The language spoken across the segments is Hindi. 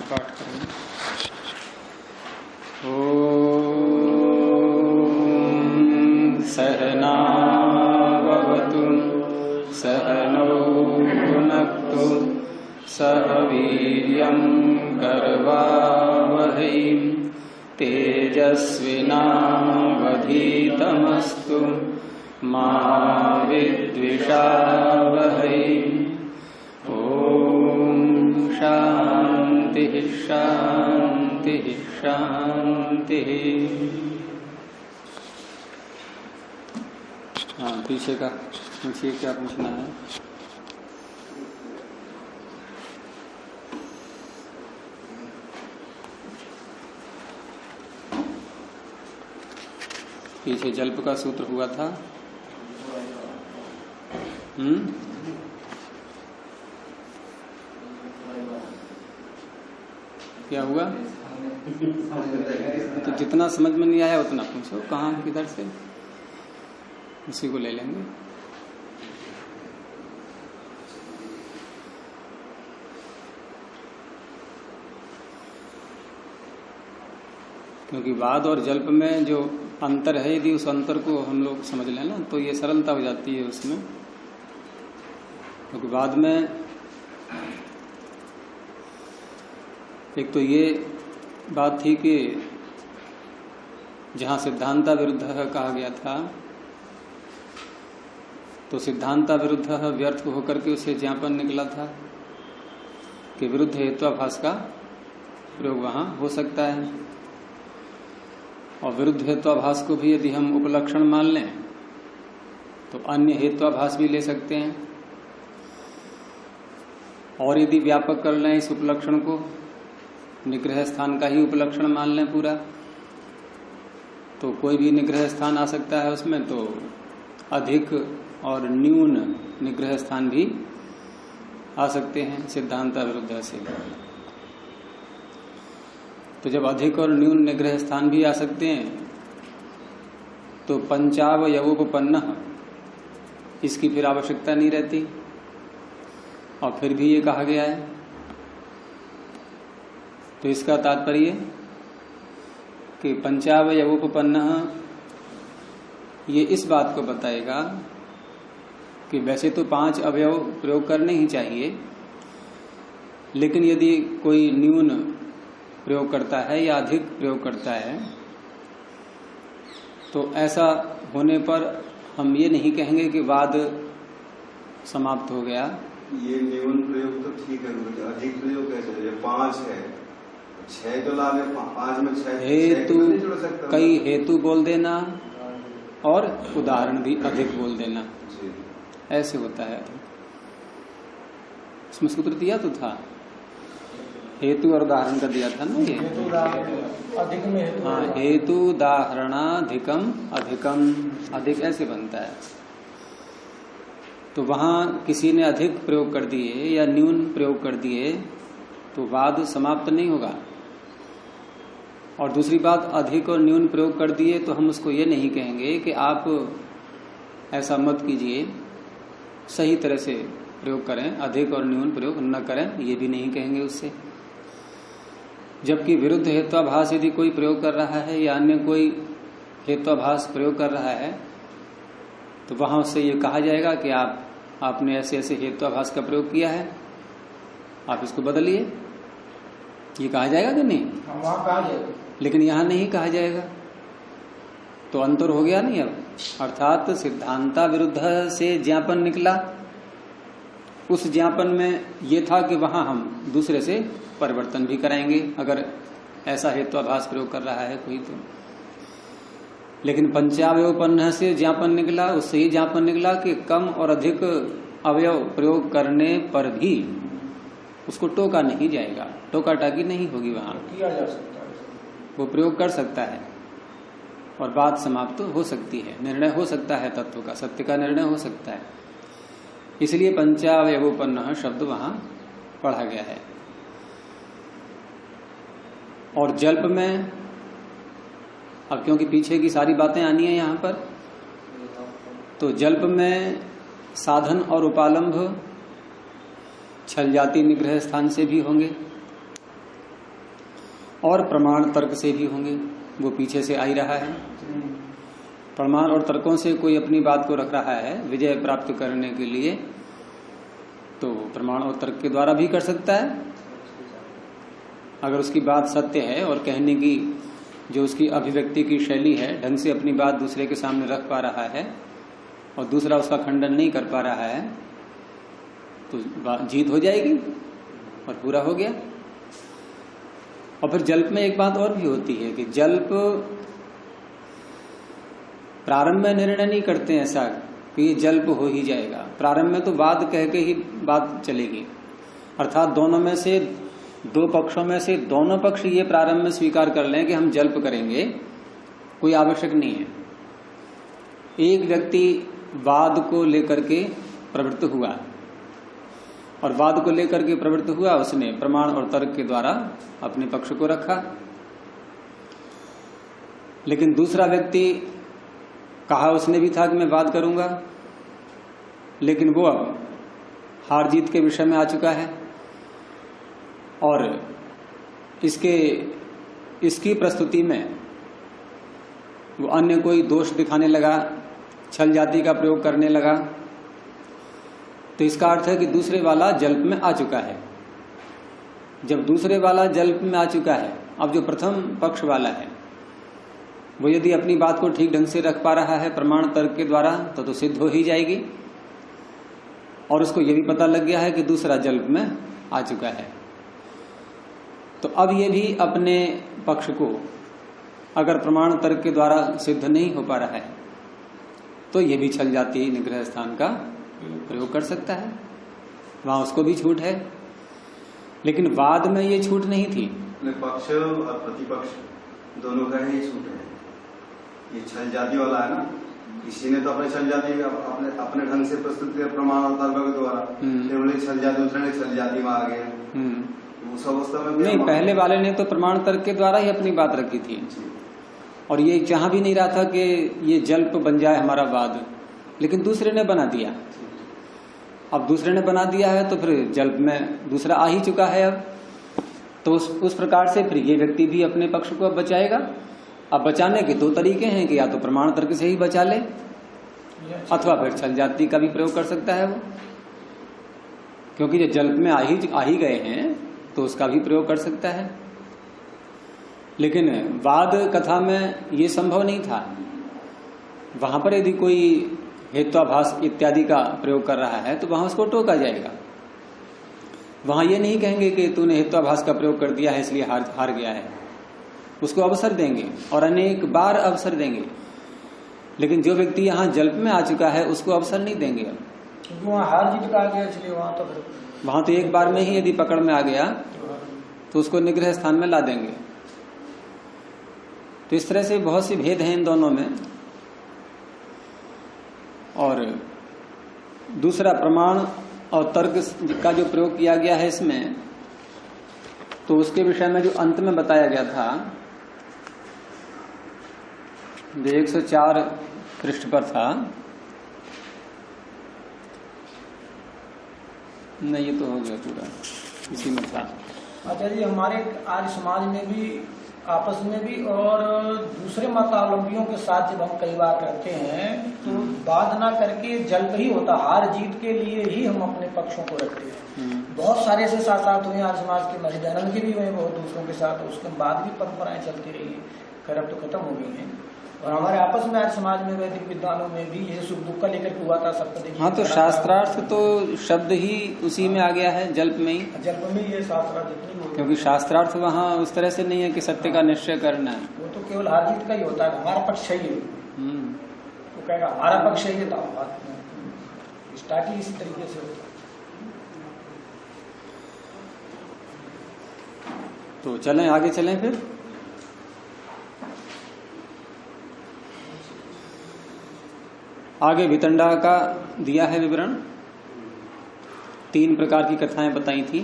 मंत्र पाठ करेंगे। ओम सहना भवतु सहनौ भुनक्तु सह वीर्यं करवावहै तेजस्विनावधीतमस्तु मा विद्विषावहै। ओम शांति शांति शांति। हाँ, पीछे का पूछिए, क्या पूछना है? पीछे जल्प का सूत्र हुआ था। क्या हुआ? तो जितना समझ में नहीं आया उतना पूछो, कहाँ किधर से, उसी को ले लेंगे। क्योंकि वाद और जल्प में जो अंतर है, यदि उस अंतर को हम लोग समझ लें ना, तो ये सरलता हो जाती है उसमें। क्योंकि वाद में एक तो ये बात थी कि जहां सिद्धांता विरुद्ध कहा गया था, तो सिद्धांता विरुद्ध व्यर्थ होकर के उसे ज्ञापन निकला था कि विरुद्ध हेत्वाभास का प्रयोग वहां हो सकता है। और विरुद्ध हेत्वाभास को भी यदि हम उपलक्षण मान लें तो अन्य हेत्वाभास भी ले सकते हैं। और यदि व्यापक कर लें इस उपलक्षण को, निग्रह स्थान का ही उपलक्षण मान लें पूरा, तो कोई भी निग्रह स्थान आ सकता है उसमें। तो अधिक और न्यून निग्रह स्थान भी आ सकते हैं सिद्धांता विरुद्ध से। तो जब अधिक और न्यून निग्रह स्थान भी आ सकते हैं तो पंचावयवोपन्न इसकी फिर आवश्यकता नहीं रहती। और फिर भी ये कहा गया है, तो इसका तात्पर्य कि पंचावयवोपन्न ये इस बात को बताएगा कि वैसे तो 5 अवयव प्रयोग करने ही चाहिए, लेकिन यदि कोई न्यून प्रयोग करता है या अधिक प्रयोग करता है, तो ऐसा होने पर हम ये नहीं कहेंगे कि वाद समाप्त हो गया। ये न्यून प्रयोग तो ठीक है, अधिक प्रयोग कैसे? 5 है, 6 तो ला ले, 5 में 6 हेतु, कई हेतु बोल देना और उदाहरण भी अधिक बोल देना, ऐसे होता है। इसमें सूत्र दिया तो था, हेतु और उदाहरण का दिया था ना ये। अधिक में हेतु, हाँ, हेतु उदाहरणाधिकम अधिकम, अधिक ऐसे बनता है। तो वहां किसी ने अधिक प्रयोग कर दिए या न्यून प्रयोग कर दिए तो वाद समाप्त नहीं होगा। और दूसरी बात, अधिक और न्यून प्रयोग कर दिए तो हम उसको ये नहीं कहेंगे कि आप ऐसा मत कीजिए, सही तरह से प्रयोग करें, अधिक और न्यून प्रयोग न करें, ये भी नहीं कहेंगे उससे। जबकि विरुद्ध हेत्वाभास यदि कोई प्रयोग कर रहा है या अन्य कोई हेत्वाभास प्रयोग कर रहा है, तो वहां उससे ये कहा जाएगा कि आपने ऐसे ऐसे हेत्वाभास का प्रयोग किया है, आप इसको बदलिए। ये कहा जाएगा कि नहीं? वहां कहा जाएगा, लेकिन यहां नहीं कहा जाएगा। तो अंतर हो गया नहीं अब। अर्थात सिद्धांता विरुद्ध से ज्ञापन निकला, उस ज्ञापन में ये था कि वहां हम दूसरे से परिवर्तन भी कराएंगे अगर ऐसा हेत्वाभास प्रयोग कर रहा है कोई तो। लेकिन पंचावयवोपन्न से ज्ञापन निकला, उससे ही ज्ञापन निकला कि कम और अधिक अवयव प्रयोग करने पर भी उसको टोका नहीं जाएगा, टोका टाकी नहीं होगी, वहां किया जा सकता है, वो प्रयोग कर सकता है और बात समाप्त हो सकती है, निर्णय हो सकता है, तत्व का, सत्य का निर्णय हो सकता है। इसलिए पंचावयवोपन्न शब्द वहां पढ़ा गया है। और जल्प में अब क्योंकि पीछे की सारी बातें आनी है यहां पर, तो जल्प में साधन और उपालंभ छल जाति निग्रह स्थान से भी होंगे। और प्रमाण तर्क से भी होंगे, वो पीछे से आ ही रहा है। प्रमाण और तर्कों से कोई अपनी बात को रख रहा है विजय प्राप्त करने के लिए, तो प्रमाण और तर्क के द्वारा भी कर सकता है। अगर उसकी बात सत्य है और कहने की जो उसकी अभिव्यक्ति की शैली है, ढंग से अपनी बात दूसरे के सामने रख पा रहा है और दूसरा उसका खंडन नहीं कर पा रहा है, तो जीत हो जाएगी और पूरा हो गया। और फिर जल्प में एक बात और भी होती है कि जल्प प्रारंभ में निर्णय नहीं करते हैं ऐसा कि ये जल्प हो ही जाएगा। प्रारंभ में तो वाद कह के ही बात चलेगी, अर्थात दोनों में से, दो पक्षों में से दोनों पक्ष ये प्रारंभ में स्वीकार कर लें कि हम जल्प करेंगे, कोई आवश्यक नहीं है। एक व्यक्ति वाद को लेकर के प्रवृत्त हुआ और वाद को लेकर के प्रवृत्त हुआ, उसने प्रमाण और तर्क के द्वारा अपने पक्ष को रखा। लेकिन दूसरा व्यक्ति, कहा उसने भी था कि मैं वाद करूंगा, लेकिन वो अब हार जीत के विषय में आ चुका है और इसकी प्रस्तुति में वो अन्य कोई दोष दिखाने लगा, छल जाति का प्रयोग करने लगा, तो इसका अर्थ है कि दूसरे वाला जल्प में आ चुका है। जब दूसरे वाला जल्प में आ चुका है, अब जो प्रथम पक्ष वाला है वो यदि अपनी बात को ठीक ढंग से रख पा रहा है प्रमाण तर्क के द्वारा, तो सिद्ध हो ही जाएगी। और उसको ये भी पता लग गया है कि दूसरा जल्प में आ चुका है, तो अब ये भी अपने पक्ष को अगर प्रमाण तर्क के द्वारा सिद्ध नहीं हो पा रहा है, तो ये भी छल जाति निग्रह स्थान का प्रयोग कर सकता है। वहां उसको भी छूट है, लेकिन वाद में ये छूट नहीं थी। पक्ष और प्रतिपक्ष दोनों का ही छूट है। ये छल जाति वाला है ना, इसी ने तो अपने छल जाति अपने ढंग से प्रस्तुत किया प्रमाण और तर्क के द्वारा, फिर उन्हें छल जाति, दूसरे ने छल जाति में आ गया। उस अवस्था में नहीं, पहले वाले ने तो प्रमाण तर्क के द्वारा ही अपनी बात रखी थी और ये चाह भी नहीं रहा था कि ये जल्प बन जाए हमारा वाद, लेकिन दूसरे ने बना दिया। अब दूसरे ने बना दिया है तो फिर जल्प में दूसरा आ ही चुका है अब, तो उस प्रकार से फिर ये व्यक्ति भी अपने पक्ष को अब बचाएगा। अब बचाने के दो तरीके हैं कि या तो प्रमाण तर्क से ही बचा ले अथवा फिर छल जाति का भी प्रयोग कर सकता है वो, क्योंकि जो जल्प में आ ही गए हैं तो उसका भी प्रयोग कर सकता है। लेकिन वाद कथा में ये संभव नहीं था। वहां पर यदि कोई हेत्वाभास इत्यादि का प्रयोग कर रहा है तो वहां उसको टोका जाएगा। वहां ये नहीं कहेंगे कि तूने हेत्वाभास का प्रयोग कर दिया है इसलिए हार गया है, उसको अवसर देंगे और अनेक बार अवसर देंगे। लेकिन जो व्यक्ति यहाँ जल्प में आ चुका है उसको अवसर नहीं देंगे। क्योंकि वहाँ हार जीत का आ गया, इसलिए वहां तो एक बार में ही यदि पकड़ में आ गया तो उसको निग्रह स्थान में ला देंगे। तो इस तरह से बहुत से भेद हैं इन दोनों में। और दूसरा प्रमाण और तर्क का जो प्रयोग किया गया है इसमें, तो उसके विषय में जो अंत में बताया गया था, जो 104 पृष्ठ पर था, नहीं ये तो हो गया पूरा, इसी में था। अच्छा जी, हमारे आज समाज में भी आपस में भी और दूसरे मतावलंबियों के साथ जब हम कई बार करते हैं तो बात ना करके जल्प ही होता, हार जीत के लिए ही हम अपने पक्षों को रखते हैं। बहुत सारे ऐसे साथ हुए आज समाज के, मरिदानंद के भी हुए बहुत दूसरों के साथ, उसके बाद भी परंपराएं चलती रही, खैर अब तो खत्म हो गई हैं। और हमारे आपस में आज समाज में वैदिक विद्वानों में भी ये सुख दुख का लेकर हुआ था सबको। हाँ, तो शास्त्रार्थ तो शब्द ही उसी में आ गया है, जल्प में ही। जल्प में ये शास्त्रार्थ जितनी, क्योंकि शास्त्रार्थ वहाँ उस तरह से नहीं है कि सत्य का निश्चय करना है, वो तो केवल हार जीत का ही होता है। हमारा पक्ष सही है, वो कहेगा हमारा पक्ष सही है, तो स्टार्ट ही इसी तरीके से होता है। तो चलें आगे, चलें फिर। आगे वितंडा का दिया है विवरण। 3 प्रकार की कथाएं बताई थी,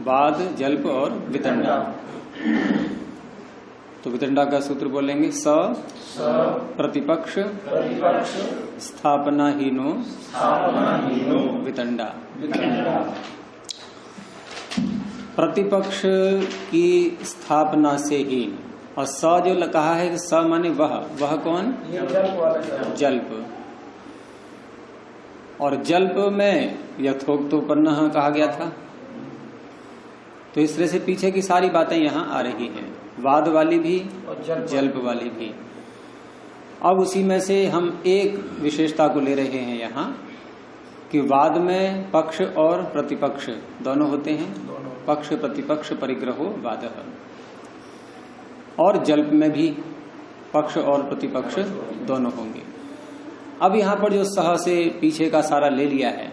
वाद, जल्प और वितंडा। तो वितंडा का सूत्र बोलेंगे, स प्रतिपक्ष स्थापनाहीनो वितंडा। प्रतिपक्ष की स्थापना से हीन, और स जो कहा है स माने वह कौन? जल्प। और जल्प में यथोक्तोपन्न कहा गया था। तो इस तरह से पीछे की सारी बातें यहाँ आ रही हैं, वाद वाली भी और जल्प वाली भी। अब उसी में से हम एक विशेषता को ले रहे हैं यहाँ कि वाद में पक्ष और प्रतिपक्ष दोनों होते हैं, पक्ष प्रतिपक्ष परिग्रहो वादः। और जल्प में भी पक्ष और प्रतिपक्ष दोनों होंगे। अब यहाँ पर जो सह से पीछे का सारा ले लिया है,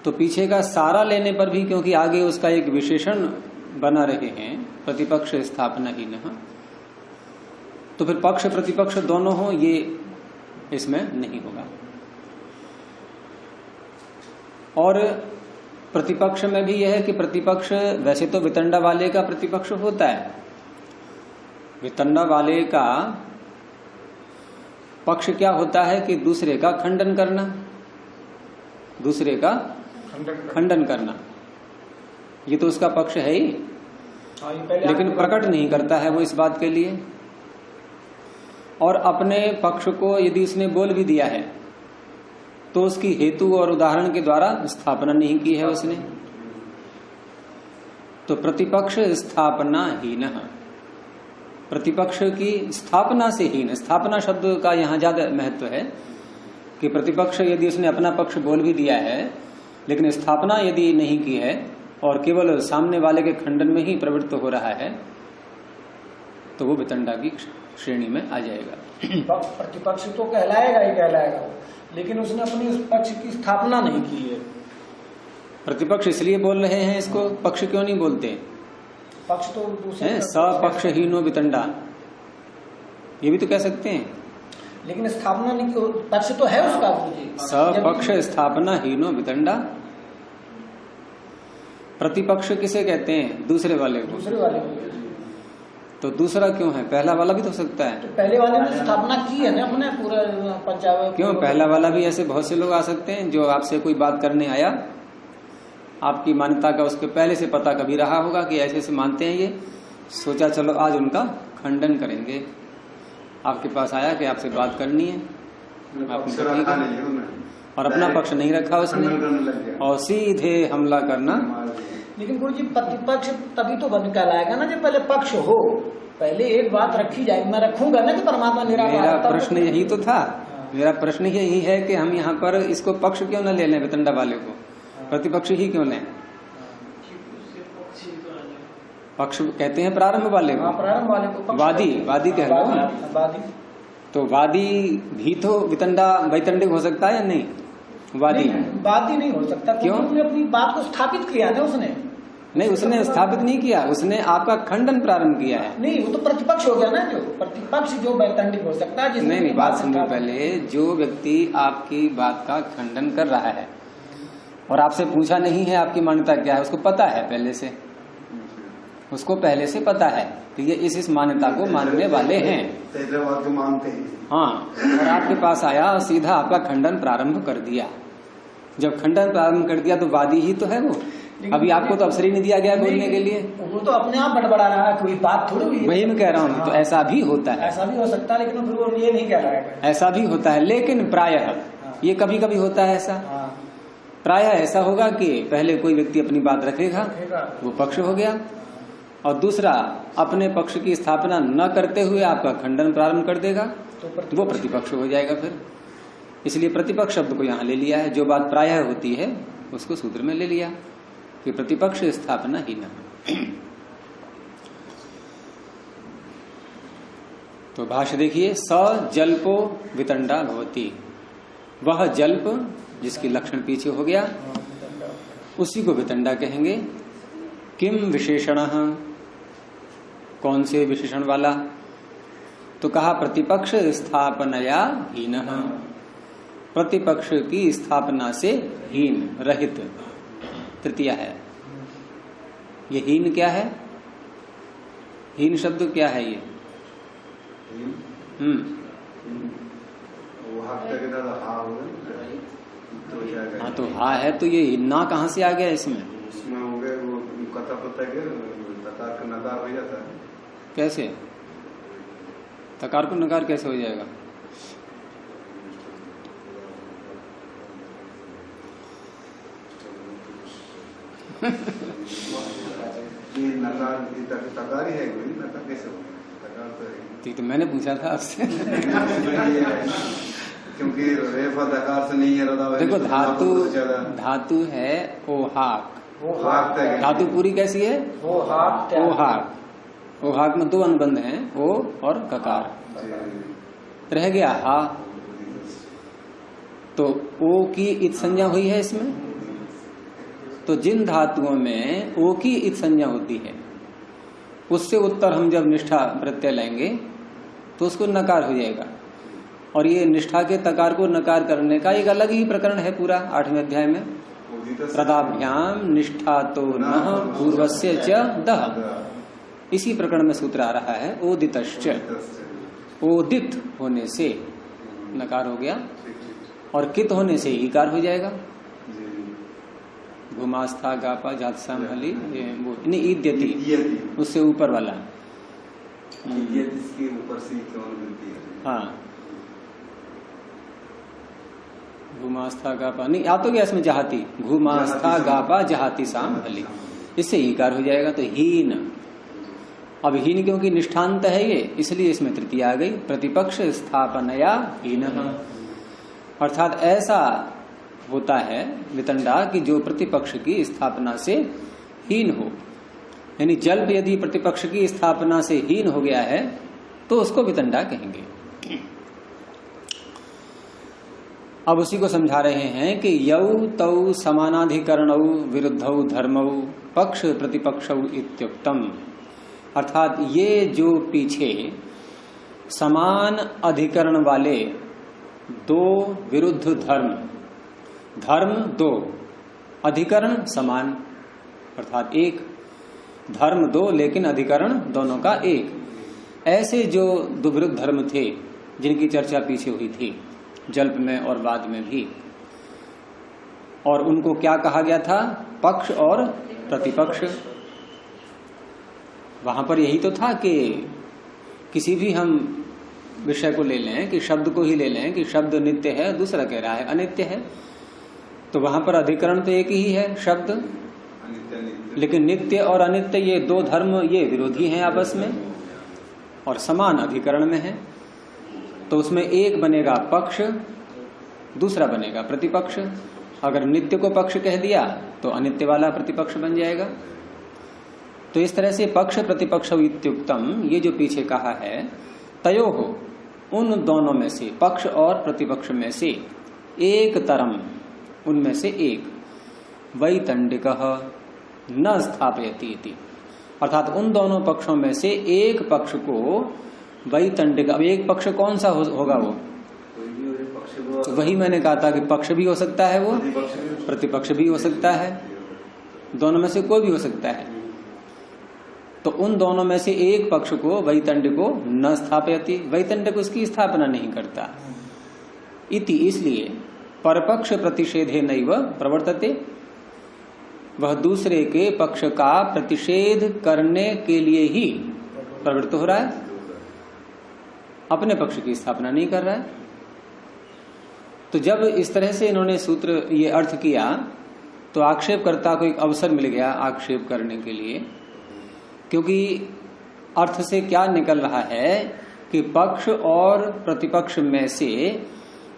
तो पीछे का सारा लेने पर भी क्योंकि आगे उसका एक विशेषण बना रहे हैं प्रतिपक्ष स्थापना ही न, तो फिर पक्ष प्रतिपक्ष दोनों हो ये इसमें नहीं होगा। और प्रतिपक्ष में भी यह है कि प्रतिपक्ष वैसे तो वितंडा वाले का प्रतिपक्ष होता है, वितंडा वाले का पक्ष क्या होता है कि दूसरे का खंडन करना, दूसरे का खंडन करना, ये तो उसका पक्ष है ही, लेकिन प्रकट नहीं करता है वो इस बात के लिए। और अपने पक्ष को यदि उसने बोल भी दिया है तो उसकी हेतु और उदाहरण के द्वारा स्थापना नहीं की है उसने। तो प्रतिपक्ष स्थापना हीन, प्रतिपक्ष की स्थापना से हीन, स्थापना शब्द का यहाँ ज्यादा महत्व है कि प्रतिपक्ष यदि उसने अपना पक्ष बोल भी दिया है लेकिन स्थापना यदि नहीं की है और केवल सामने वाले के खंडन में ही प्रवृत्त हो रहा है तो वो वितंडा की श्रेणी में आ जाएगा। प्रतिपक्ष तो कहलाएगा ही कहलाएगा, लेकिन उसने अपनी उस पक्ष की स्थापना नहीं की है। प्रतिपक्ष इसलिए बोल रहे हैं इसको, पक्ष क्यों नहीं बोलते? पक्ष तो दूसरे सपक्ष हीनो वितंडा, ये भी तो कह सकते हैं, लेकिन स्थापना नहीं की, पक्ष तो है उसका। सपक्ष स्थापना हीनो वितंडा। प्रतिपक्ष किसे कहते हैं? दूसरे वाले को। दूसरे वाले को। तो दूसरा क्यों है? पहला वाला भी तो हो सकता है। तो पहले वाले ने स्थापना की है ना अपने पूरा पंचायत। क्यों? पहला वाला भी ऐसे बहुत से लोग आ सकते हैं जो आपसे कोई बात करने आया, आपकी मान्यता का उसके पहले से पता कभी रहा होगा कि ऐसे ऐसे मानते हैं ये, सोचा चलो आज उनका खंडन करेंगे, आपके पास आया कि आपसे बात करनी है, और अपना पक्ष नहीं रखा उसने और सीधे हमला करना। लेकिन गुरु जी प्रतिपक्ष तभी तो बन कहलाएगा ना जब पहले पक्ष हो, पहले एक बात रखी जाए। मैं रखूंगा ना कि परमात्मा निराकार। मेरा प्रश्न यही तो था, मेरा प्रश्न यही है कि हम यहाँ पर इसको पक्ष क्यों न ले लें, वितंडा वाले को प्रतिपक्ष ही क्यों लें? पक्ष कहते हैं प्रारंभ वाले को, प्रारंभ वाले को वादी कह लो। वादी तो वादी भी तो वैतंडिक हो सकता है या नहीं? वादी नहीं हो सकता। क्यों? उसने अपनी बात को स्थापित किया ना उसने। नहीं, उसने स्थापित नहीं किया, उसने आपका खंडन प्रारंभ किया है। नहीं, वो तो प्रतिपक्ष हो गया ना, जो प्रतिपक्ष जो वैतंडिक हो सकता है। नहीं, बात सुनिए पहले। जो व्यक्ति आपकी बात का खंडन कर रहा है और आपसे पूछा नहीं है आपकी मान्यता क्या है, उसको पता है पहले से, उसको पहले से पता है कि ये इस मान्यता को मानने वाले हैं, मानते हैं। हाँ, और आपके पास आया और सीधा आपका खंडन प्रारंभ कर दिया। जब खंडन प्रारंभ कर दिया तो वादी ही तो है वो। अभी आपको तो अवसर ही नहीं दिया गया बोलने के लिए। वो तो अपने आप बड़बड़ा रहा है, कोई बात थोड़ी हुई। वही मैं कह रहा हूँ। तो ऐसा भी होता है, ऐसा भी हो सकता है, लेकिन फिर वो ये नहीं कह रहा है। ऐसा भी होता है, लेकिन प्रायः ये कभी कभी होता है ऐसा। प्रायः ऐसा होगा कि पहले कोई व्यक्ति अपनी बात रखेगा, वो पक्ष हो गया, और दूसरा अपने पक्ष की स्थापना न करते हुए आपका खंडन प्रारंभ कर देगा, तो वो प्रतिपक्ष हो जाएगा फिर। इसलिए प्रतिपक्ष शब्द को यहाँ ले लिया है। जो बात प्रायः होती है उसको सूत्र में ले लिया कि प्रतिपक्ष स्थापना ही न। तो भाष्य देखिए, स जल्पो वितंडा भवति, वह जल्प जिसकी लक्षण पीछे हो गया उसी को वितंडा कहेंगे। किम विशेषण, कौन से विशेषण वाला? तो कहा प्रतिपक्ष स्थापनया हीन, प्रतिपक्ष की स्थापना से हीन, रहित, तृतीया है। ये हीन क्या है? हीन शब्द क्या है ये? हाँ, तो हा है, तो ये ना कहाँ से आ गया इसमें? हो गए वो ऐसा होता है कि तकार का नकार हो जाता है। कैसे? तकार को नकार कैसे हो जाएगा? ये नकार तकार ही है, नकार कैसे होगा? तकार तो तो मैंने पूछा था आपसे। क्योंकि रेफ और दकार से नहीं है। देखो धातु है ओहाक। धातु पूरी कैसी है? ओहाक। ओहाक में दो अनुबंध हैं, ओ और ककार। रह गया हा, तो ओ की इत संज्ञा हुई है इसमें। तो जिन धातुओं में ओ की इत संज्ञा होती है उससे उत्तर हम जब निष्ठा प्रत्यय लेंगे तो उसको नकार हो जाएगा। और ये निष्ठा के तकार को नकार करने का एक अलग ही प्रकरण है पूरा 8वें अध्याय में। प्रदाभ्याम निष्ठा तो नः पूर्वस्य च दः, इसी प्रकरण में सूत्र आ रहा है ओदितश्च। ओदित होने से नकार हो गया और कित होने से ईकार हो जाएगा। घुमास्था गापा जातसाम हली वो ईद्यति, उससे ऊपर वाला ऊपर से हाँ घुमास्था गापा नहीं आ तो गया इसमें जहाती, घुमास्था गापा जहाती साम हली, इससे ईकार हो जाएगा। तो हीन, अब हीन क्योंकि निष्ठांत है ये, इसलिए इसमें तृतीय आ गई। प्रतिपक्ष स्थापनया हीन, अर्थात ऐसा होता है वितंडा कि जो प्रतिपक्ष की स्थापना से हीन हो। यानी जल्प यदि प्रतिपक्ष की स्थापना से हीन हो गया है तो उसको वितंडा कहेंगे। अब उसी को समझा रहे हैं कि यौ तौ समानाधिकरणौ विरुद्धौ धर्मौ पक्ष प्रतिपक्षौ इत्युक्तम, अर्थात ये जो पीछे समान अधिकरण वाले दो विरुद्ध धर्म, धर्म दो अधिकरण समान, अर्थात एक धर्म दो लेकिन अधिकरण दोनों का एक, ऐसे जो दो विरुद्ध धर्म थे जिनकी चर्चा पीछे हुई थी जल्प में और बाद में भी, और उनको क्या कहा गया था? पक्ष और प्रतिपक्ष। वहां पर यही तो था कि किसी भी हम विषय को ले लें, कि शब्द को ही ले लें कि शब्द नित्य है, दूसरा कह रहा है अनित्य है, तो वहां पर अधिकरण तो एक ही है शब्द, लेकिन नित्य और अनित्य ये दो धर्म ये विरोधी हैं आपस में और समान अधिकरण में है। तो उसमें एक बनेगा पक्ष, दूसरा बनेगा प्रतिपक्ष। अगर नित्य को पक्ष कह दिया तो अनित्य वाला प्रतिपक्ष बन जाएगा। तो इस तरह से पक्ष प्रतिपक्ष इत्युक्तम, ये जो पीछे कहा है, तयोः उन दोनों में से, पक्ष और प्रतिपक्ष में से एक तरम, उनमें से एक, वैतंडिकः न स्थापयति इति, अर्थात उन दोनों पक्षों में से एक पक्ष को वैतंडिक, अब एक पक्ष कौन सा होगा? वो तो वही मैंने कहा था कि पक्ष भी हो सकता है, वो प्रतिपक्ष भी हो सकता है, दोनों में से कोई भी हो सकता है। तो उन दोनों में से एक पक्ष को वैतंडिको न स्थापयति, वैतंडिक उसकी स्थापना नहीं करता। इति, इसलिए परपक्ष प्रतिषेधे नैव प्रवर्तते, वह दूसरे के पक्ष का प्रतिषेध करने के लिए ही प्रवृत्त हो रहा है, अपने पक्ष की स्थापना नहीं कर रहा है। तो जब इस तरह से इन्होंने सूत्र ये अर्थ किया तो आक्षेपकर्ता को एक अवसर मिल गया आक्षेप करने के लिए, क्योंकि अर्थ से क्या निकल रहा है कि पक्ष और प्रतिपक्ष में से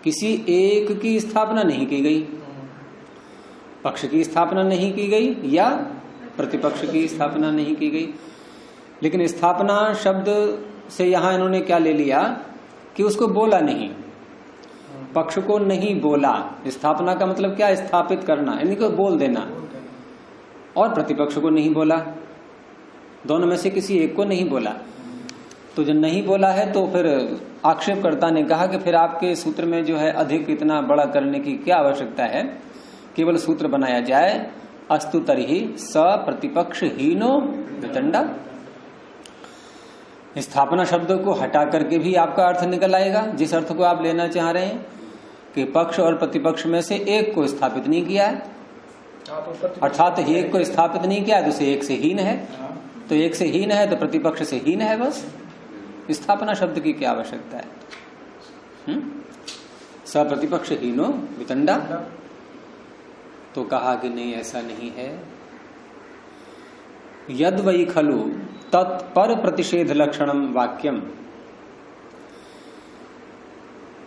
किसी एक की स्थापना नहीं की गई, पक्ष की स्थापना नहीं की गई या प्रतिपक्ष की स्थापना नहीं की गई। लेकिन स्थापना शब्द से यहां इन्होंने क्या ले लिया कि उसको बोला नहीं, पक्ष को नहीं बोला। स्थापना का मतलब क्या? स्थापित करना, यानी कि बोल देना, और प्रतिपक्ष को नहीं बोला, दोनों में से किसी एक को नहीं बोला। तो जब नहीं बोला है तो फिर आक्षेपकर्ता ने कहा कि फिर आपके सूत्र में जो है अधिक इतना बड़ा करने की क्या आवश्यकता है, केवल सूत्र बनाया जाए, अस्तु तर्हि स प्रतिपक्ष हीनो वितंडा। स्थापना शब्द को हटा करके भी आपका अर्थ निकल आएगा, जिस अर्थ को आप लेना चाह रहे हैं कि पक्ष और प्रतिपक्ष में से एक को स्थापित नहीं किया है, अर्थात एक को स्थापित नहीं किया तो उसे एक से हीन है, तो एक से हीन है तो प्रतिपक्ष से हीन है, बस स्थापना शब्द की क्या आवश्यकता है। स प्रतिपक्ष हीनो वितंडा। तो कहा कि नहीं ऐसा नहीं है। यद वै खलु तत्पर प्रतिषेध लक्षणम वाक्यम,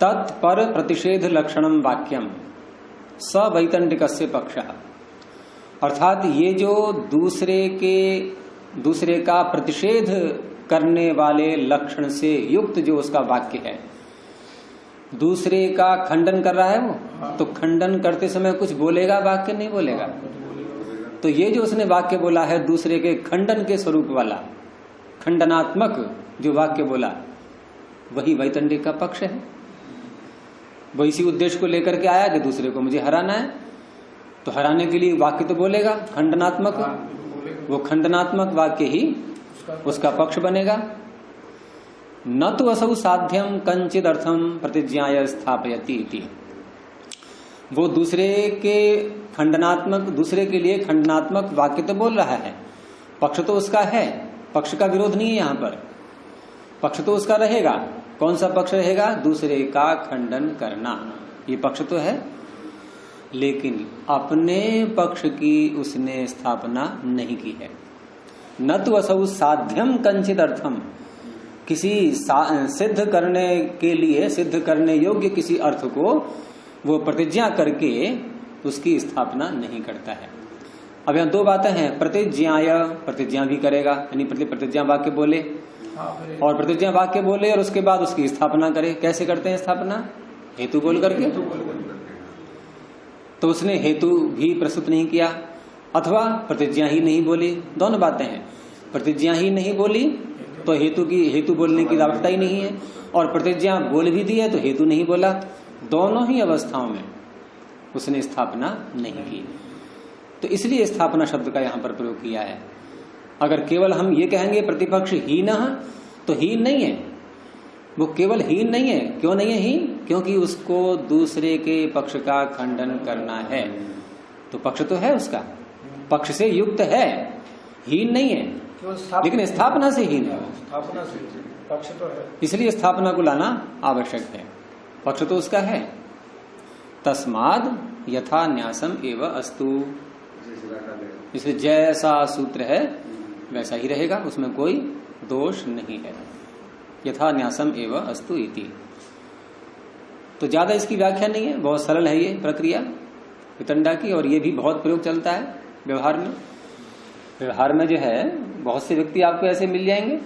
तत्पर प्रतिषेध लक्षणम वाक्यम स वैतंडिकस्य पक्षः। अर्थात ये जो दूसरे का प्रतिषेध करने वाले लक्षण से युक्त जो उसका वाक्य है, दूसरे का खंडन कर रहा है वो, तो खंडन करते समय कुछ बोलेगा, वाक्य नहीं बोलेगा। तो ये जो उसने वाक्य बोला है दूसरे के खंडन के स्वरूप वाला, खंडनात्मक जो वाक्य बोला, वही वैतंडिक का पक्ष है। वो इसी उद्देश्य को लेकर के आया कि दूसरे को मुझे हराना है, तो हराने के लिए वाक्य तो बोलेगा खंडनात्मक, वो खंडनात्मक वाक्य ही उसका पक्ष बनेगा। न तो असौ साध्यम कंचिद अर्थम प्रतिज्ञाय स्थापयति इति। वो दूसरे के लिए खंडनात्मक वाक्य तो बोल रहा है, पक्ष तो उसका है, पक्ष का विरोध नहीं है यहाँ पर, पक्ष तो उसका रहेगा। कौन सा पक्ष रहेगा? दूसरे का खंडन करना, ये पक्ष तो है, लेकिन अपने पक्ष की उसने स्थापना नहीं की है। न तो असौ साध्यम कंचित अर्थम, किसी सिद्ध करने के लिए, सिद्ध करने योग्य किसी अर्थ को वो प्रतिज्ञा करके उसकी स्थापना नहीं करता है। अब यहाँ दो बातें हैं, प्रतिज्ञाय, प्रतिज्ञा भी करेगा, यानी प्रतिज्ञा वाक्य बोले, और प्रतिज्ञा वाक्य बोले और उसके बाद उसकी स्थापना करे। कैसे करते हैं स्थापना? हेतु बोल करके। तो उसने हेतु भी प्रस्तुत नहीं किया, अथवा प्रतिज्ञा ही नहीं बोली, दोनों बातें हैं। प्रतिज्ञा ही नहीं बोली तो हेतु बोलने की आवश्यकता ही नहीं है, और प्रतिज्ञा बोल भी दी है तो हेतु नहीं बोला। दोनों ही अवस्थाओं में उसने स्थापना नहीं की, तो इसलिए स्थापना शब्द का यहां पर प्रयोग किया है। अगर केवल हम ये कहेंगे प्रतिपक्ष हीन, तो हीन नहीं है, वो केवल हीन नहीं है। क्यों नहीं है हीन? क्योंकि उसको दूसरे के पक्ष का खंडन करना है, तो पक्ष तो है उसका, पक्ष से युक्त है, हीन नहीं है, लेकिन स्थापना से हीन है, स्थापना से पक्ष तो है, इसलिए स्थापना को लाना आवश्यक है, पक्ष तो उसका है। तस्माद यथा न्यासम एव अस्तु, इसलिए जैसा सूत्र है वैसा ही रहेगा, उसमें कोई दोष नहीं है। यथा न्यासम एव अस्तु इति। तो ज्यादा इसकी व्याख्या नहीं है, बहुत सरल है ये प्रक्रिया वितंडा की, और ये भी बहुत प्रयोग चलता है व्यवहार में। व्यवहार में जो है बहुत से व्यक्ति आपको ऐसे मिल जाएंगे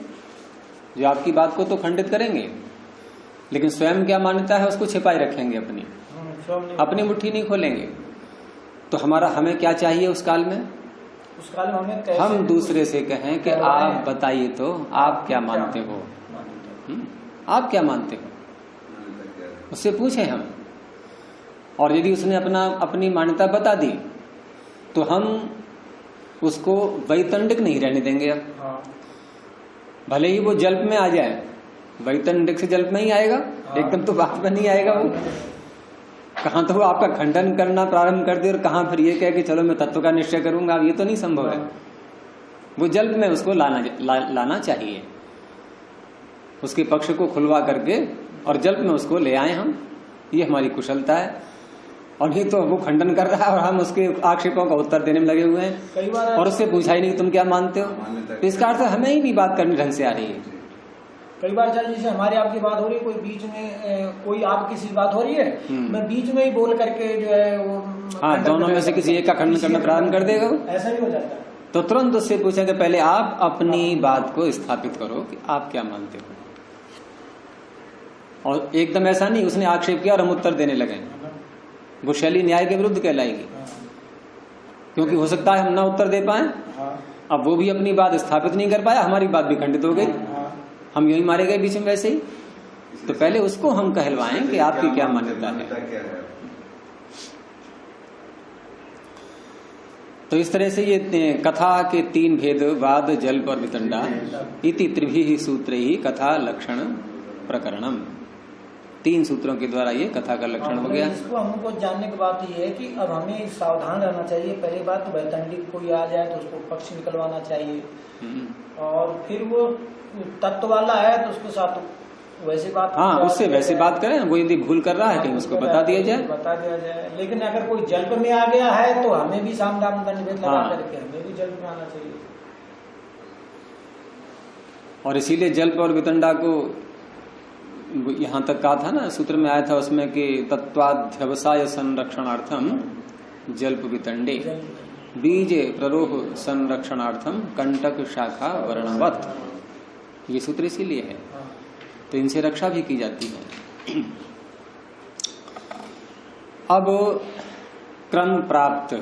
जो आपकी बात को तो खंडित करेंगे, लेकिन स्वयं क्या मान्यता है उसको छिपाए रखेंगे, अपनी मुट्ठी नहीं खोलेंगे। तो हमें क्या चाहिए उस काल में? उस काल में हमें कैसे हम दूसरे से कहें कि आप बताइए तो आप क्या मानते हो, आप क्या मानते हो, उससे पूछें हम। और यदि उसने अपनी मान्यता बता दी तो हम उसको वैतंडिक नहीं रहने देंगे। अब भले ही वो जल्प में आ जाए, वैतंडिक से जल्प में ही आएगा, एकदम तो बात में नहीं आएगा वो। कहां तो वो आपका खंडन करना प्रारंभ कर दे और कहां फिर ये कहे कि चलो मैं तत्व का निश्चय करूंगा, अब ये तो नहीं संभव है। वो जल्प में उसको लाना चाहिए, उसके पक्ष को खुलवा करके और जल्प में उसको ले आए हम, ये हमारी कुशलता है। और नहीं तो वो खंडन कर रहा है और हम उसके आक्षेपों का उत्तर देने में लगे हुए हैं, और उससे पूछा ही नहीं तुम क्या मानते हो। तो इसका अर्थ हमें ही नहीं बात करनी ढंग से आ रही है। कई बार जैसे हमारी आपकी बात हो रही है, कोई बीच में कोई आप किसी बात हो रही है, मैं बीच में ही बोल करके जो है वो, हाँ, दोनों में से किसी एक का खंडन करना प्रारंभ कर देगा, ऐसा भी हो जाता है। तो तुरंत उससे पूछेंगे पहले आप अपनी बात को स्थापित करो कि आप क्या मानते हो। और एकदम ऐसा नहीं उसने आक्षेप किया और हम उत्तर देने लगे, वो शैली न्याय के विरुद्ध कहलाएगी, क्योंकि हो सकता है हम ना उत्तर दे पाए। अब वो भी अपनी बात स्थापित नहीं कर पाया, हमारी बात भी खंडित हो गई, हम यूं ही मारे गए बीच में वैसे ही। तो पहले उसको हम कहलवाएं कि आपकी क्या मान्यता है। तो इस तरह से ये कथा के 3 भेद, वाद, जल्प और वितंडा इति त्रिभिः सूत्रैः कथा लक्षण प्रकरणम। 3 सूत्रों के द्वारा ये कथा का लक्षण हो गया। इसको हमको जानने की बात ये है कि अब हमें सावधान रहना चाहिए। पहली बात तो वैतंडिक कोई आ जाए तो उसको पक्ष निकलवाना चाहिए, और फिर वो तत्व वाला है तो उसके साथ वैसी बात, हाँ, उससे वैसे बात करें। वो यदि भूल कर रहा है कहीं उसको बता दिया जाए। लेकिन अगर कोई जल्प में आ गया है तो हमें भी सामदान दंड भेद लगा करके हमें भी जल्प में आना चाहिए। और इसीलिए जल्प और वितंडा को यहाँ तक कहा था ना, सूत्र में आया था उसमें कि तत्वाध्यवसाय संरक्षणार्थम जल्प वितंडे बीज प्ररोह संरक्षणार्थम कंटक शाखा वर्णवत, ये सूत्र इसीलिए है। तो इनसे रक्षा भी की जाती है। अब क्रम प्राप्त,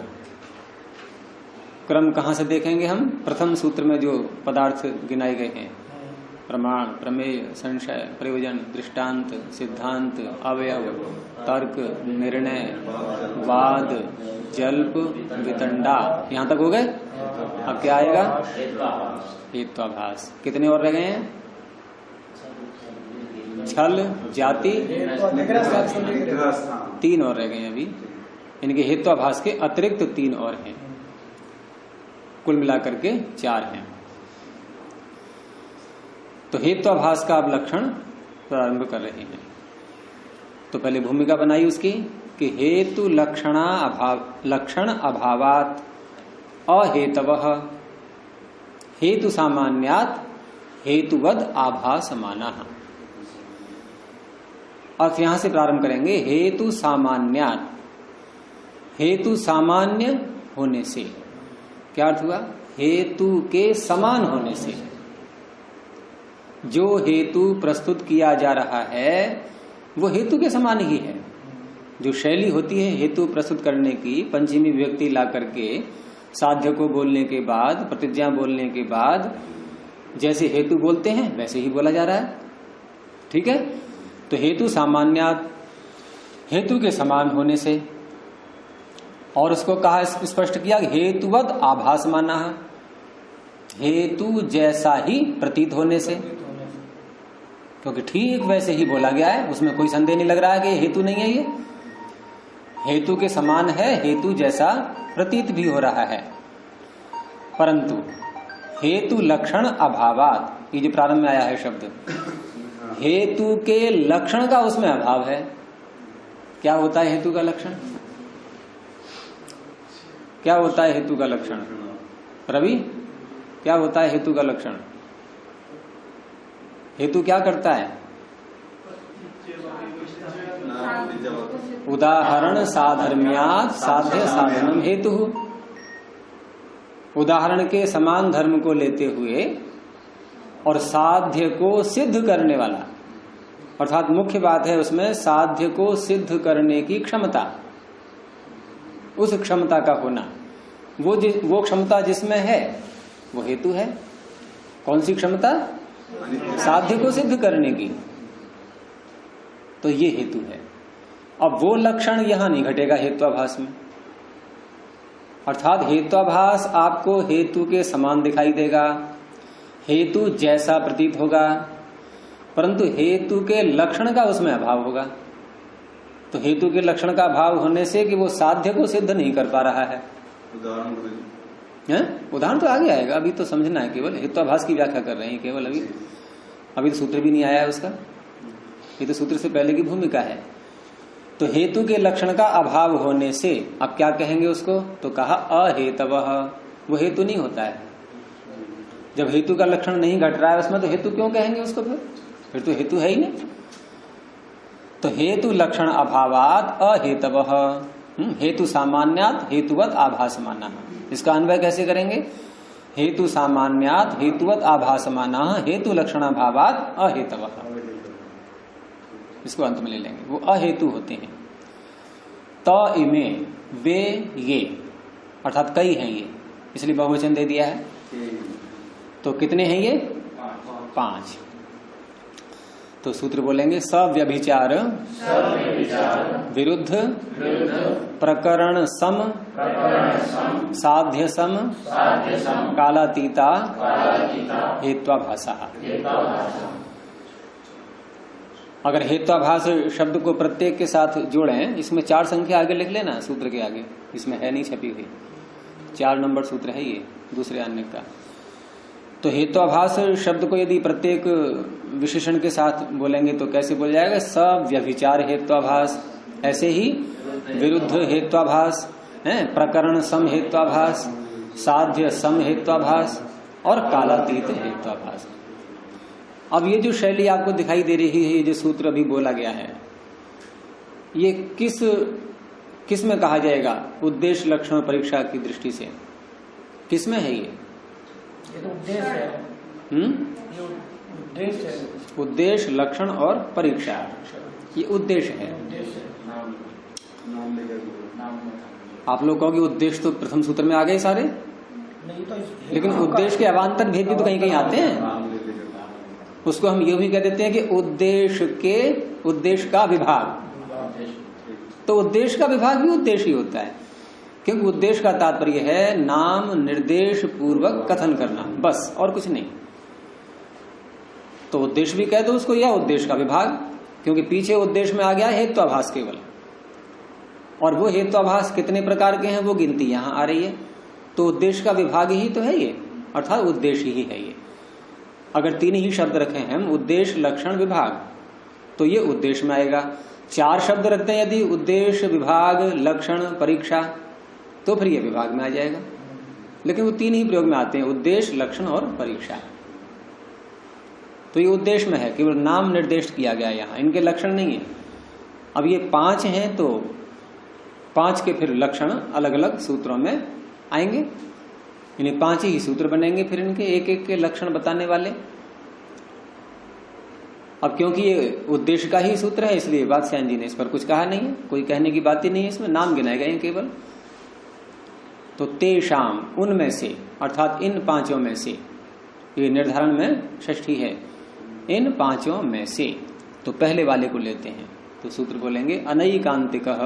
क्रम कहाँ से देखेंगे हम? प्रथम सूत्र में जो पदार्थ गिनाए गए हैं, प्रमाण, प्रमेय, संशय, प्रयोजन, दृष्टांत, सिद्धांत, अवयव, तर्क, निर्णय, वाद, जल्प, वितंडा, यहां तक हो गए। अब क्या आएगा? हेत्वाभास। कितने और रह गए हैं? छल, जाति, 3 और रह गए अभी। इनके हेत्वाभास के अतिरिक्त 3 और हैं, कुल मिलाकर के 4 हैं। तो हेत्वाभास का अब लक्षण प्रारंभ कर रहे हैं। तो पहले भूमिका बनाई उसकी कि हेतु लक्षण अभावात अहेतवः हेतु सामान्यात हेतुवद आभासमानः। अर्थ यहां से प्रारंभ करेंगे। हेतु सामान्यात, हेतु सामान्य होने से। क्या अर्थ हुआ? हेतु के समान होने से। जो हेतु प्रस्तुत किया जा रहा है वो हेतु के समान ही है। जो शैली होती है हेतु प्रस्तुत करने की, पंचमी विभक्ति ला करके साध्य को बोलने के बाद, प्रतिज्ञा बोलने के बाद जैसे हेतु बोलते हैं वैसे ही बोला जा रहा है। ठीक है। तो हेतु सामान्यात, हेतु के समान होने से, और उसको कहा, स्पष्ट किया हेतुवद आभासमाना, हेतु जैसा ही प्रतीत होने से, क्योंकि ठीक वैसे ही बोला गया है, उसमें कोई संदेह नहीं लग रहा है कि हेतु नहीं है, ये हेतु के समान है, हेतु जैसा प्रतीत भी हो रहा है। परंतु हेतु लक्षण अभावात, ये जो प्रारंभ में आया है शब्द, हेतु के लक्षण का उसमें अभाव है। क्या होता है हेतु का लक्षण? क्या होता है हेतु का लक्षण? रवि, क्या होता है हेतु का लक्षण? हेतु क्या करता है? उदाहरण साधर्म्यात् साध्य साधनम हेतु। उदाहरण के समान धर्म को लेते हुए और साध्य को सिद्ध करने वाला, अर्थात मुख्य बात है उसमें साध्य को सिद्ध करने की क्षमता, उस क्षमता का होना, वो क्षमता जिसमें है वो हेतु है। कौन सी क्षमता? साध्य को सिद्ध करने की। तो ये हेतु है। अब वो लक्षण यहां नहीं घटेगा हेत्वाभास में, अर्थात हेत्वाभास आपको हेतु के समान दिखाई देगा, हेतु जैसा प्रतीत होगा, परंतु हेतु के लक्षण का उसमें अभाव होगा। तो हेतु के लक्षण का अभाव होने से कि वो साध्य को सिद्ध नहीं कर पा रहा है। उदाहरण तो आगे आएगा, अभी तो समझना है, केवल हेत्वाभास की व्याख्या कर रहे हैं केवल। अभी तो सूत्र भी नहीं आया है उसका, ये तो सूत्र से पहले की भूमिका है। तो हेतु के लक्षण का अभाव होने से अब क्या कहेंगे उसको? तो कहा अहेतवः, वो हेतु नहीं होता है। जब हेतु का लक्षण नहीं घट रहा है उसमें तो हेतु क्यों कहेंगे उसको? फिर तो हेतु है ही नहीं। तो हेतु लक्षण अभावात अहेतवः, हेतु सामान्यात हेतुवत आभासमाना। इसका अन्वय कैसे करेंगे? हेतु सामान्यात हेतुवत आभासमाना हेतु लक्षणाभावात अहेतवः। इसको अंत में ले लेंगे। वो अहेतु होते हैं। त इमे, वे, ये, अर्थात कई हैं ये, इसलिए बहुवचन दे दिया है। तो कितने हैं ये? 5। तो सूत्र बोलेंगे सव्यभिचार विरुद्ध प्रकरण सम साध्य सम कालातीता हेत्वाभासा। अगर हेत्वाभास शब्द को प्रत्येक के साथ जोड़ें, इसमें 4 संख्या आगे लिख लेना सूत्र के आगे, इसमें है नहीं छपी हुई, 4 नंबर सूत्र है ये दूसरे अन्य का। तो हेत्वाभास शब्द को यदि प्रत्येक विशेषण के साथ बोलेंगे तो कैसे बोल जाएगा? सव्यभिचार हेत्वाभास, ऐसे ही विरुद्ध हेत्वाभास है, प्रकरण सम हेत्वाभास, साध्य सम हेत्वाभास और कालातीत हेत्वाभास। अब ये जो शैली आपको दिखाई दे रही है, ये जो सूत्र अभी बोला गया है, ये किस में कहा जाएगा? उद्देश्य लक्षण परीक्षा की दृष्टि से किस में है ये? तो उद्देश्य है। ये उद्देश्य है। उद्देश्य लक्षण और परीक्षा, ये उद्देश्य है। आप लोग कहोगे उद्देश्य तो प्रथम सूत्र में आ गए सारे, नहीं तो लेकिन उद्देश्य के अवान्तर भेद भी तो कहीं कहीं आते हैं। उसको हम ये भी कह देते हैं कि उद्देश्य का विभाग। तो उद्देश्य का विभाग भी उद्देश्य ही होता है, क्योंकि उद्देश्य का तात्पर्य है नाम निर्देश पूर्वक कथन करना, बस और कुछ नहीं। तो उद्देश्य भी कह दो उसको, या उद्देश्य का विभाग, क्योंकि पीछे उद्देश्य में आ गया हेत्वाभास केवल, और वो हेत्वाभास कितने प्रकार के हैं वो गिनती यहां आ रही है। तो उद्देश्य का विभाग ही तो है ये, अर्थात उद्देश्य ही है ये। अगर 3 ही शब्द रखे हैं हम, उद्देश्य लक्षण विभाग, तो ये उद्देश्य में आएगा। 4 शब्द रखते हैं यदि, उद्देश्य विभाग लक्षण परीक्षा, तो फिर ये विभाग में आ जाएगा। लेकिन वो 3 ही प्रयोग में आते हैं, उद्देश्य लक्षण और परीक्षा। तो ये उद्देश्य में है, केवल नाम निर्देश किया गया यहाँ, इनके लक्षण नहीं है। अब ये 5 हैं तो 5 के फिर लक्षण अलग अलग सूत्रों में आएंगे, यानी 5 ही सूत्र बनेंगे फिर इनके एक एक के लक्षण बताने वाले। अब क्योंकि ये उद्देश्य का ही सूत्र है, इसलिए वात्स्यायन जी ने इस पर कुछ कहा नहीं है, कोई कहने की बात ही नहीं है, इसमें नाम गिनाए गए केवल। तो तेषाम, उनमें से, अर्थात इन 5 में से, ये निर्धारण में षष्ठी है, इन 5 में से। तो पहले वाले को लेते हैं, तो सूत्र बोलेंगे अनैकांतिकः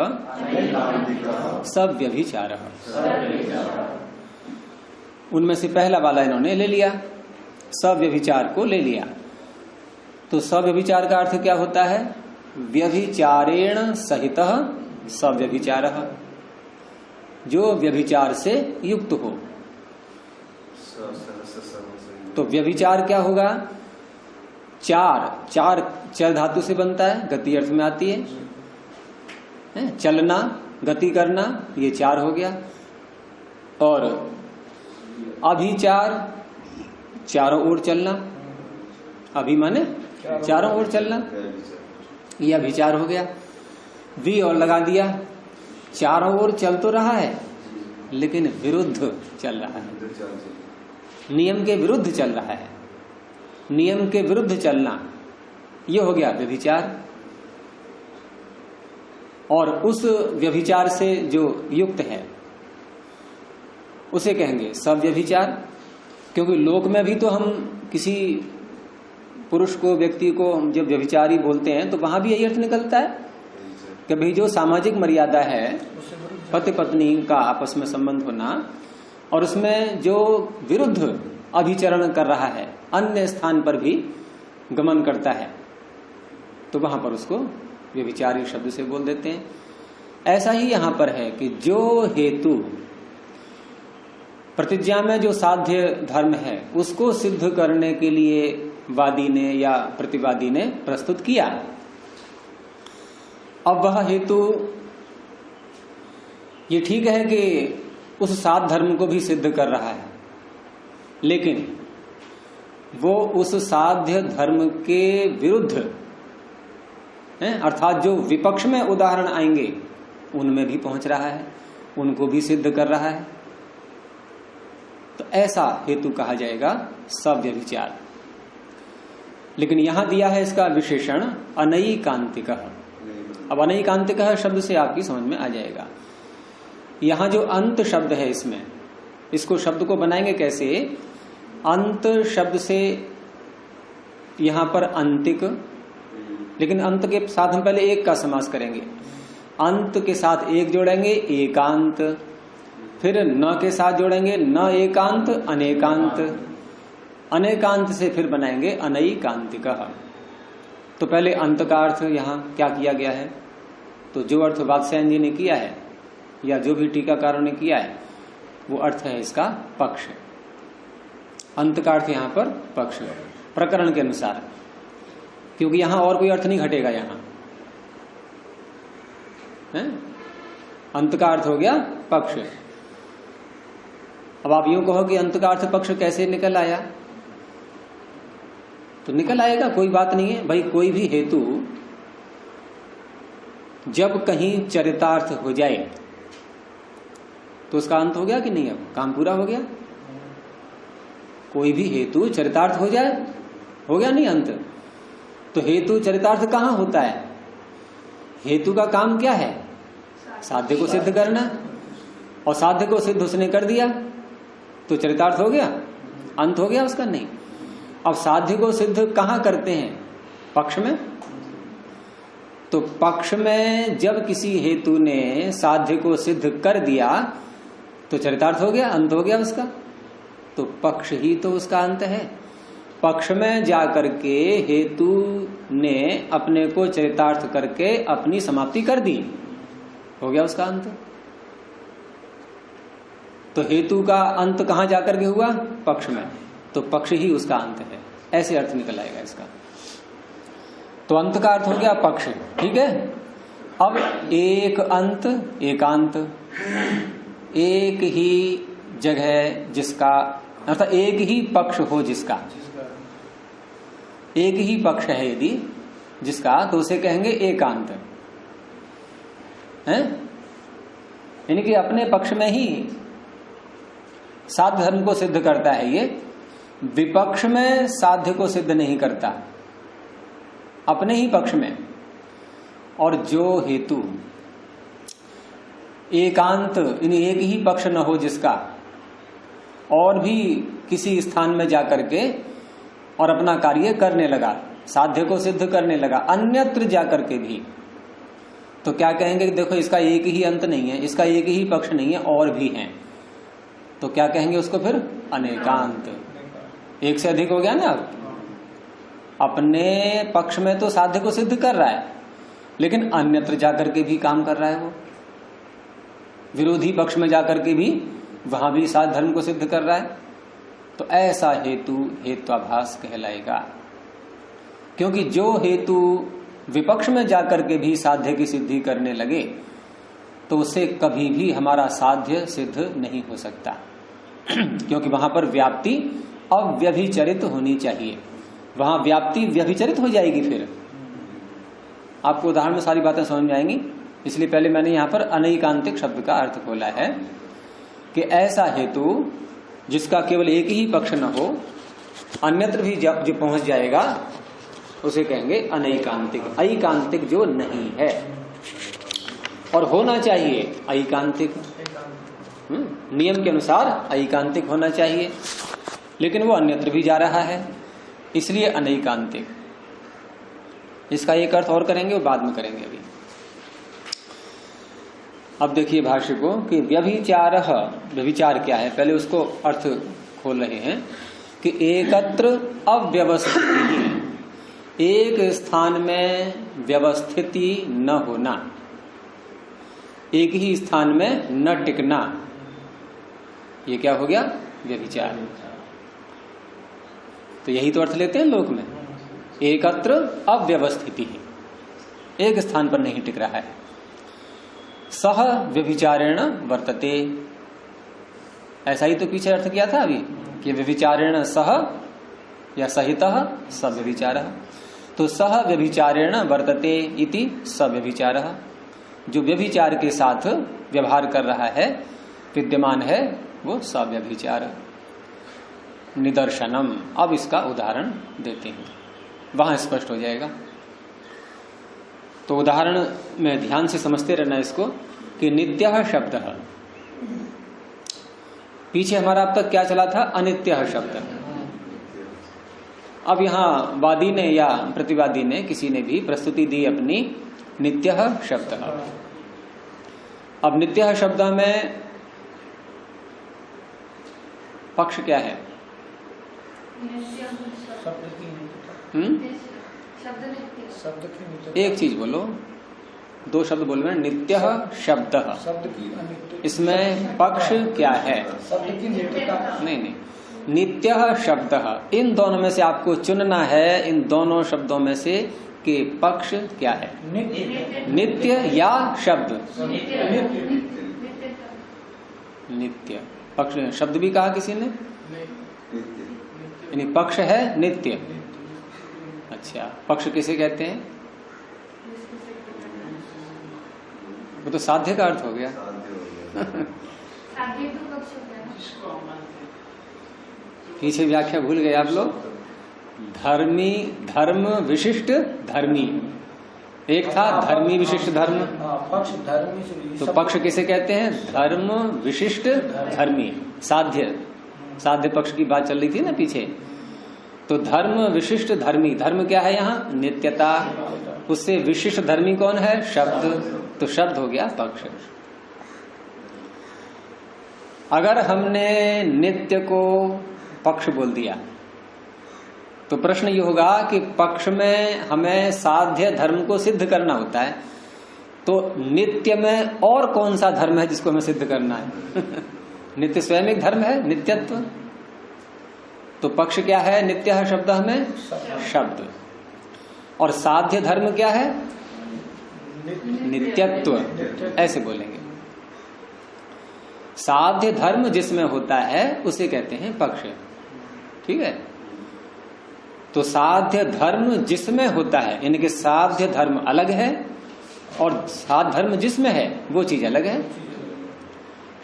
सव्यभिचारः। उनमें से पहला वाला इन्होंने ले लिया, सव्यभिचार को ले लिया। तो सव्यभिचार का अर्थ क्या होता है? व्यभिचारेण सहितः सव्यभिचारः, जो व्यभिचार से युक्त हो। तो व्यभिचार क्या होगा? 4 चल धातु से बनता है, गति अर्थ में आती है, चलना, गति करना, ये 4 हो गया। और अभिचार, चारों ओर चलना, अभी माने चारों ओर चलना, ये अभिचार हो गया। वी और लगा दिया, चारों ओर चल तो रहा है लेकिन विरुद्ध चल रहा है, नियम के विरुद्ध चल रहा है, नियम के विरुद्ध चलना, ये हो गया व्यभिचार। और उस व्यभिचार से जो युक्त है उसे कहेंगे सव्यभिचार। क्योंकि लोक में भी तो हम किसी पुरुष को, व्यक्ति को जब व्यभिचारी बोलते हैं तो वहां भी यही अर्थ निकलता है कि भाई जो सामाजिक मर्यादा है, पति पत्नी का आपस में संबंध होना, और उसमें जो विरुद्ध अभिचरण कर रहा है, अन्य स्थान पर भी गमन करता है, तो वहां पर उसको व्यभिचारी शब्द से बोल देते हैं। ऐसा ही यहां पर है कि जो हेतु प्रतिज्ञा में जो साध्य धर्म है उसको सिद्ध करने के लिए वादी ने या प्रतिवादी ने प्रस्तुत किया, अब वह हेतु ये ठीक है कि उस साध्य धर्म को भी सिद्ध कर रहा है, लेकिन वो उस साध्य धर्म के विरुद्ध है, अर्थात जो विपक्ष में उदाहरण आएंगे उनमें भी पहुंच रहा है, उनको भी सिद्ध कर रहा है। तो ऐसा हेतु कहा जाएगा सव्यभिचार। लेकिन यहां दिया है इसका विशेषण अनैकांतिकः। अब अनैकांतिकः शब्द से आपकी समझ में आ जाएगा, यहां जो अंत शब्द है इसमें, इसको शब्द को बनाएंगे कैसे? अंत शब्द से यहां पर अंतिक, लेकिन अंत के साथ हम पहले एक का समास करेंगे, अंत के साथ एक जोड़ेंगे एकांत, फिर न के साथ जोड़ेंगे न एकांत अनेकांत, अनेकांत से फिर बनाएंगे अनैकांतिकः। तो पहले अंत का अर्थ यहां क्या किया गया है, तो जो अर्थ वात्स्यायन जी ने किया है या जो भी टीकाकारों ने किया है वो अर्थ है इसका पक्ष। अंत का अर्थ यहां पर पक्ष प्रकरण के अनुसार, क्योंकि यहां और कोई अर्थ नहीं घटेगा। यहां अंत का अर्थ हो गया पक्ष। अब आप यूं कहो कि अंत का अर्थ पक्ष कैसे निकल आया, तो निकल आएगा, कोई बात नहीं है भाई। कोई भी हेतु जब कहीं चरितार्थ हो जाए तो उसका अंत हो गया कि नहीं, अब काम पूरा हो गया। कोई भी हेतु चरितार्थ हो जाए, हो गया नहीं अंत। तो हेतु चरितार्थ कहां होता है, हेतु का काम क्या है, साध्य को सिद्ध करना, और साध्य को सिद्ध उसने कर दिया तो चरितार्थ हो गया, अंत हो गया उसका, नहीं। अब साध्य को सिद्ध कहां करते हैं, पक्ष में। तो पक्ष में जब किसी हेतु ने साध्य को सिद्ध कर दिया तो चरितार्थ हो गया, अंत हो गया उसका। तो पक्ष ही तो उसका अंत है। पक्ष में जाकर के हेतु ने अपने को चरितार्थ करके अपनी समाप्ति कर दी, हो गया उसका अंत। तो हेतु का अंत कहां जाकर के हुआ, पक्ष में, तो पक्ष ही उसका अंत है, ऐसे अर्थ निकल आएगा इसका। तो अंत का अर्थ हो गया पक्ष, ठीक है। अब एक अंत एकांत, एक ही जगह जिसका, अर्थात एक ही पक्ष हो जिसका, एक ही पक्ष है यदि जिसका, तो उसे कहेंगे एकांत है। यानी कि अपने पक्ष में ही साध्य धर्म को सिद्ध करता है ये, विपक्ष में साध्य को सिद्ध नहीं करता, अपने ही पक्ष में। और जो हेतु एकांत, यानी एक ही पक्ष न हो जिसका, और भी किसी स्थान में जाकर के और अपना कार्य करने लगा, साध्य को सिद्ध करने लगा अन्यत्र जाकर के भी, तो क्या कहेंगे कि देखो इसका एक ही अंत नहीं है, इसका एक ही पक्ष नहीं है, और भी हैं, तो क्या कहेंगे उसको फिर, अनेकांत। एक से अधिक हो गया ना। अपने पक्ष में तो साध्य को सिद्ध कर रहा है, लेकिन अन्यत्र जाकर के भी काम कर रहा है वो, विरोधी पक्ष में जाकर के भी वहां भी साध्य धर्म को सिद्ध कर रहा है। तो ऐसा हेतु हेत्वाभास कहलाएगा। क्योंकि जो हेतु विपक्ष में जाकर के भी साध्य की सिद्धि करने लगे तो उससे कभी भी हमारा साध्य सिद्ध नहीं हो सकता, क्योंकि वहां पर व्याप्ति अव्यभिचरित होनी चाहिए। वहां व्याप्ति व्यभिचरित हो जाएगी, फिर आपको उदाहरण में सारी बातें समझ में आएंगी। इसलिए पहले मैंने यहां पर अनैकांतिक शब्द का अर्थ खोला है कि ऐसा हेतु जिसका केवल एक ही पक्ष न हो, अन्यत्र भी जो पहुंच जाएगा उसे कहेंगे अनैकांतिक। ऐकांतिक जो नहीं है, और होना चाहिए ऐकांतिक, नियम के अनुसार ऐकांतिक होना चाहिए, लेकिन वो अन्यत्र भी जा रहा है, इसलिए अनैकांतिक। इसका एक अर्थ और करेंगे, वो बाद में करेंगे अभी। अब देखिए भाष्य को कि व्यभिचार, व्यभिचार क्या है, पहले उसको अर्थ खोल रहे हैं कि एकत्र अव्यवस्थिति, एक स्थान में व्यवस्थिति न होना, एक ही स्थान में न टिकना, ये क्या हो गया, व्यभिचार। तो यही तो अर्थ लेते हैं लोक में, एकत्र अव्यवस्थिति, एक स्थान पर नहीं टिक रहा है। सह व्यभिचारेण वर्तते, ऐसा ही तो पीछे अर्थ किया था अभी कि व्यभिचारेण सह या सहितः स व्यभिचारः। तो सह व्यभिचारेण वर्तते इति स व्यभिचारः, जो व्यभिचार के साथ व्यवहार कर रहा है, विद्यमान है, वो स व्यभिचार। निदर्शनम, अब इसका उदाहरण देते हैं, वहां स्पष्ट हो जाएगा। तो उदाहरण में ध्यान से समझते रहना इसको कि नित्यः शब्द, पीछे हमारा अब तक क्या चला था, अनित्यः शब्द। अब यहां वादी ने या प्रतिवादी ने, किसी ने भी प्रस्तुति दी अपनी नित्यः शब्द। अब नित्यः शब्द में पक्ष क्या है, शब्द की नित्यता। एक चीज बोलो, दो शब्द बोल रहे हैं, नित्य शब्द। शब्द की अनित्य। इसमें पक्ष क्या है? शब्द की नित्यता। नहीं, नित्य शब्द। इन दोनों में से आपको चुनना है, इन दोनों शब्दों में से कि पक्ष क्या है, नित्य या शब्द? नित्य। पक्ष शब्द भी कहा किसी ने, यानी पक्ष है नित्य। अच्छा, पक्ष किसे कहते हैं? वो तो साध्य का अर्थ हो गया। पीछे व्याख्या भूल गए आप लोग। धर्मी, धर्म विशिष्ट धर्मी, एक था धर्मी विशिष्ट धर्म। पक्ष धर्मी से, तो पक्ष किसे कहते हैं? धर्म विशिष्ट धर्मी। साध्य, साध्य पक्ष की बात चल रही थी ना पीछे। तो धर्म विशिष्ट धर्मी, धर्म क्या है यहाँ? नित्यता। उससे विशिष्ट धर्मी कौन है? शब्द। तो शब्द हो गया पक्ष। अगर हमने नित्य को पक्ष बोल दिया तो प्रश्न ये होगा कि पक्ष में हमें साध्य धर्म को सिद्ध करना होता है, तो नित्य में और कौन सा धर्म है जिसको हमें सिद्ध करना है? नित्य स्वयं एक धर्म है, नित्यत्व। तो पक्ष क्या है? नित्य है शब्द हमें शब्द। और साध्य धर्म क्या है? नित्यत्व। ऐसे बोलेंगे। साध्य धर्म जिसमें होता है उसे कहते हैं पक्ष। ठीक है। तो साध्य धर्म जिसमें होता है, यानी कि साध्य धर्म अलग है और साध्य धर्म जिसमें है वो चीज अलग है।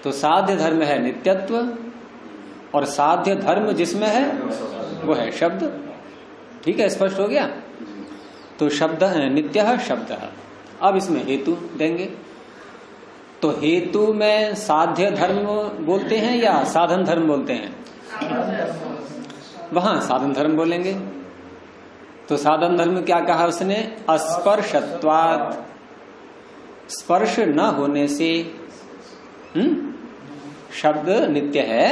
तो साध्य धर्म है नित्यत्व और साध्य धर्म जिसमें है वो है शब्द। ठीक है, स्पष्ट हो गया। तो शब्द नित्य है शब्द है। अब इसमें हेतु देंगे। तो हेतु में साध्य धर्म बोलते हैं या साधन धर्म बोलते हैं? वहां साधन धर्म बोलेंगे। तो साधन धर्म क्या कहा उसने? अस्पर्शत्वात्, स्पर्श न होने से। शब्द नित्य है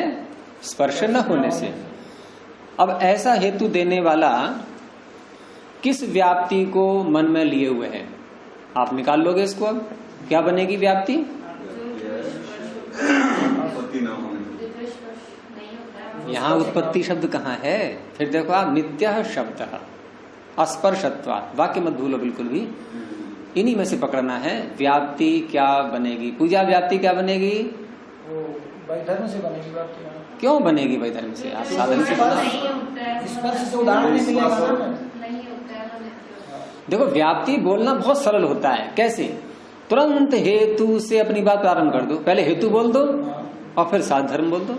स्पर्श न होने से। अब ऐसा हेतु देने वाला किस व्याप्ति को मन में लिए हुए है? आप निकाल लोगे इसको। अब क्या बनेगी व्याप्ति? यहाँ उत्पत्ति शब्द कहाँ है? फिर देखो आप, नित्य शब्द अस्पर्शत्वात्, वाक्य मत भूलो बिल्कुल भी। इन्हीं में से पकड़ना है। व्याप्ति क्या बनेगी? पूजा व्याप्ति क्या बनेगी? वैधर्म से बनेगी व्याप्ति। क्यों बनेगी वैधर्म से? आप साधन से स्पर्श से उदाहरण नहीं मिलेगा। देखो, व्याप्ति बोलना बहुत सरल होता है। कैसे? तुरंत हेतु से अपनी बात प्रारंभ कर दो। पहले हेतु बोल दो और फिर साधर्म बोल दो।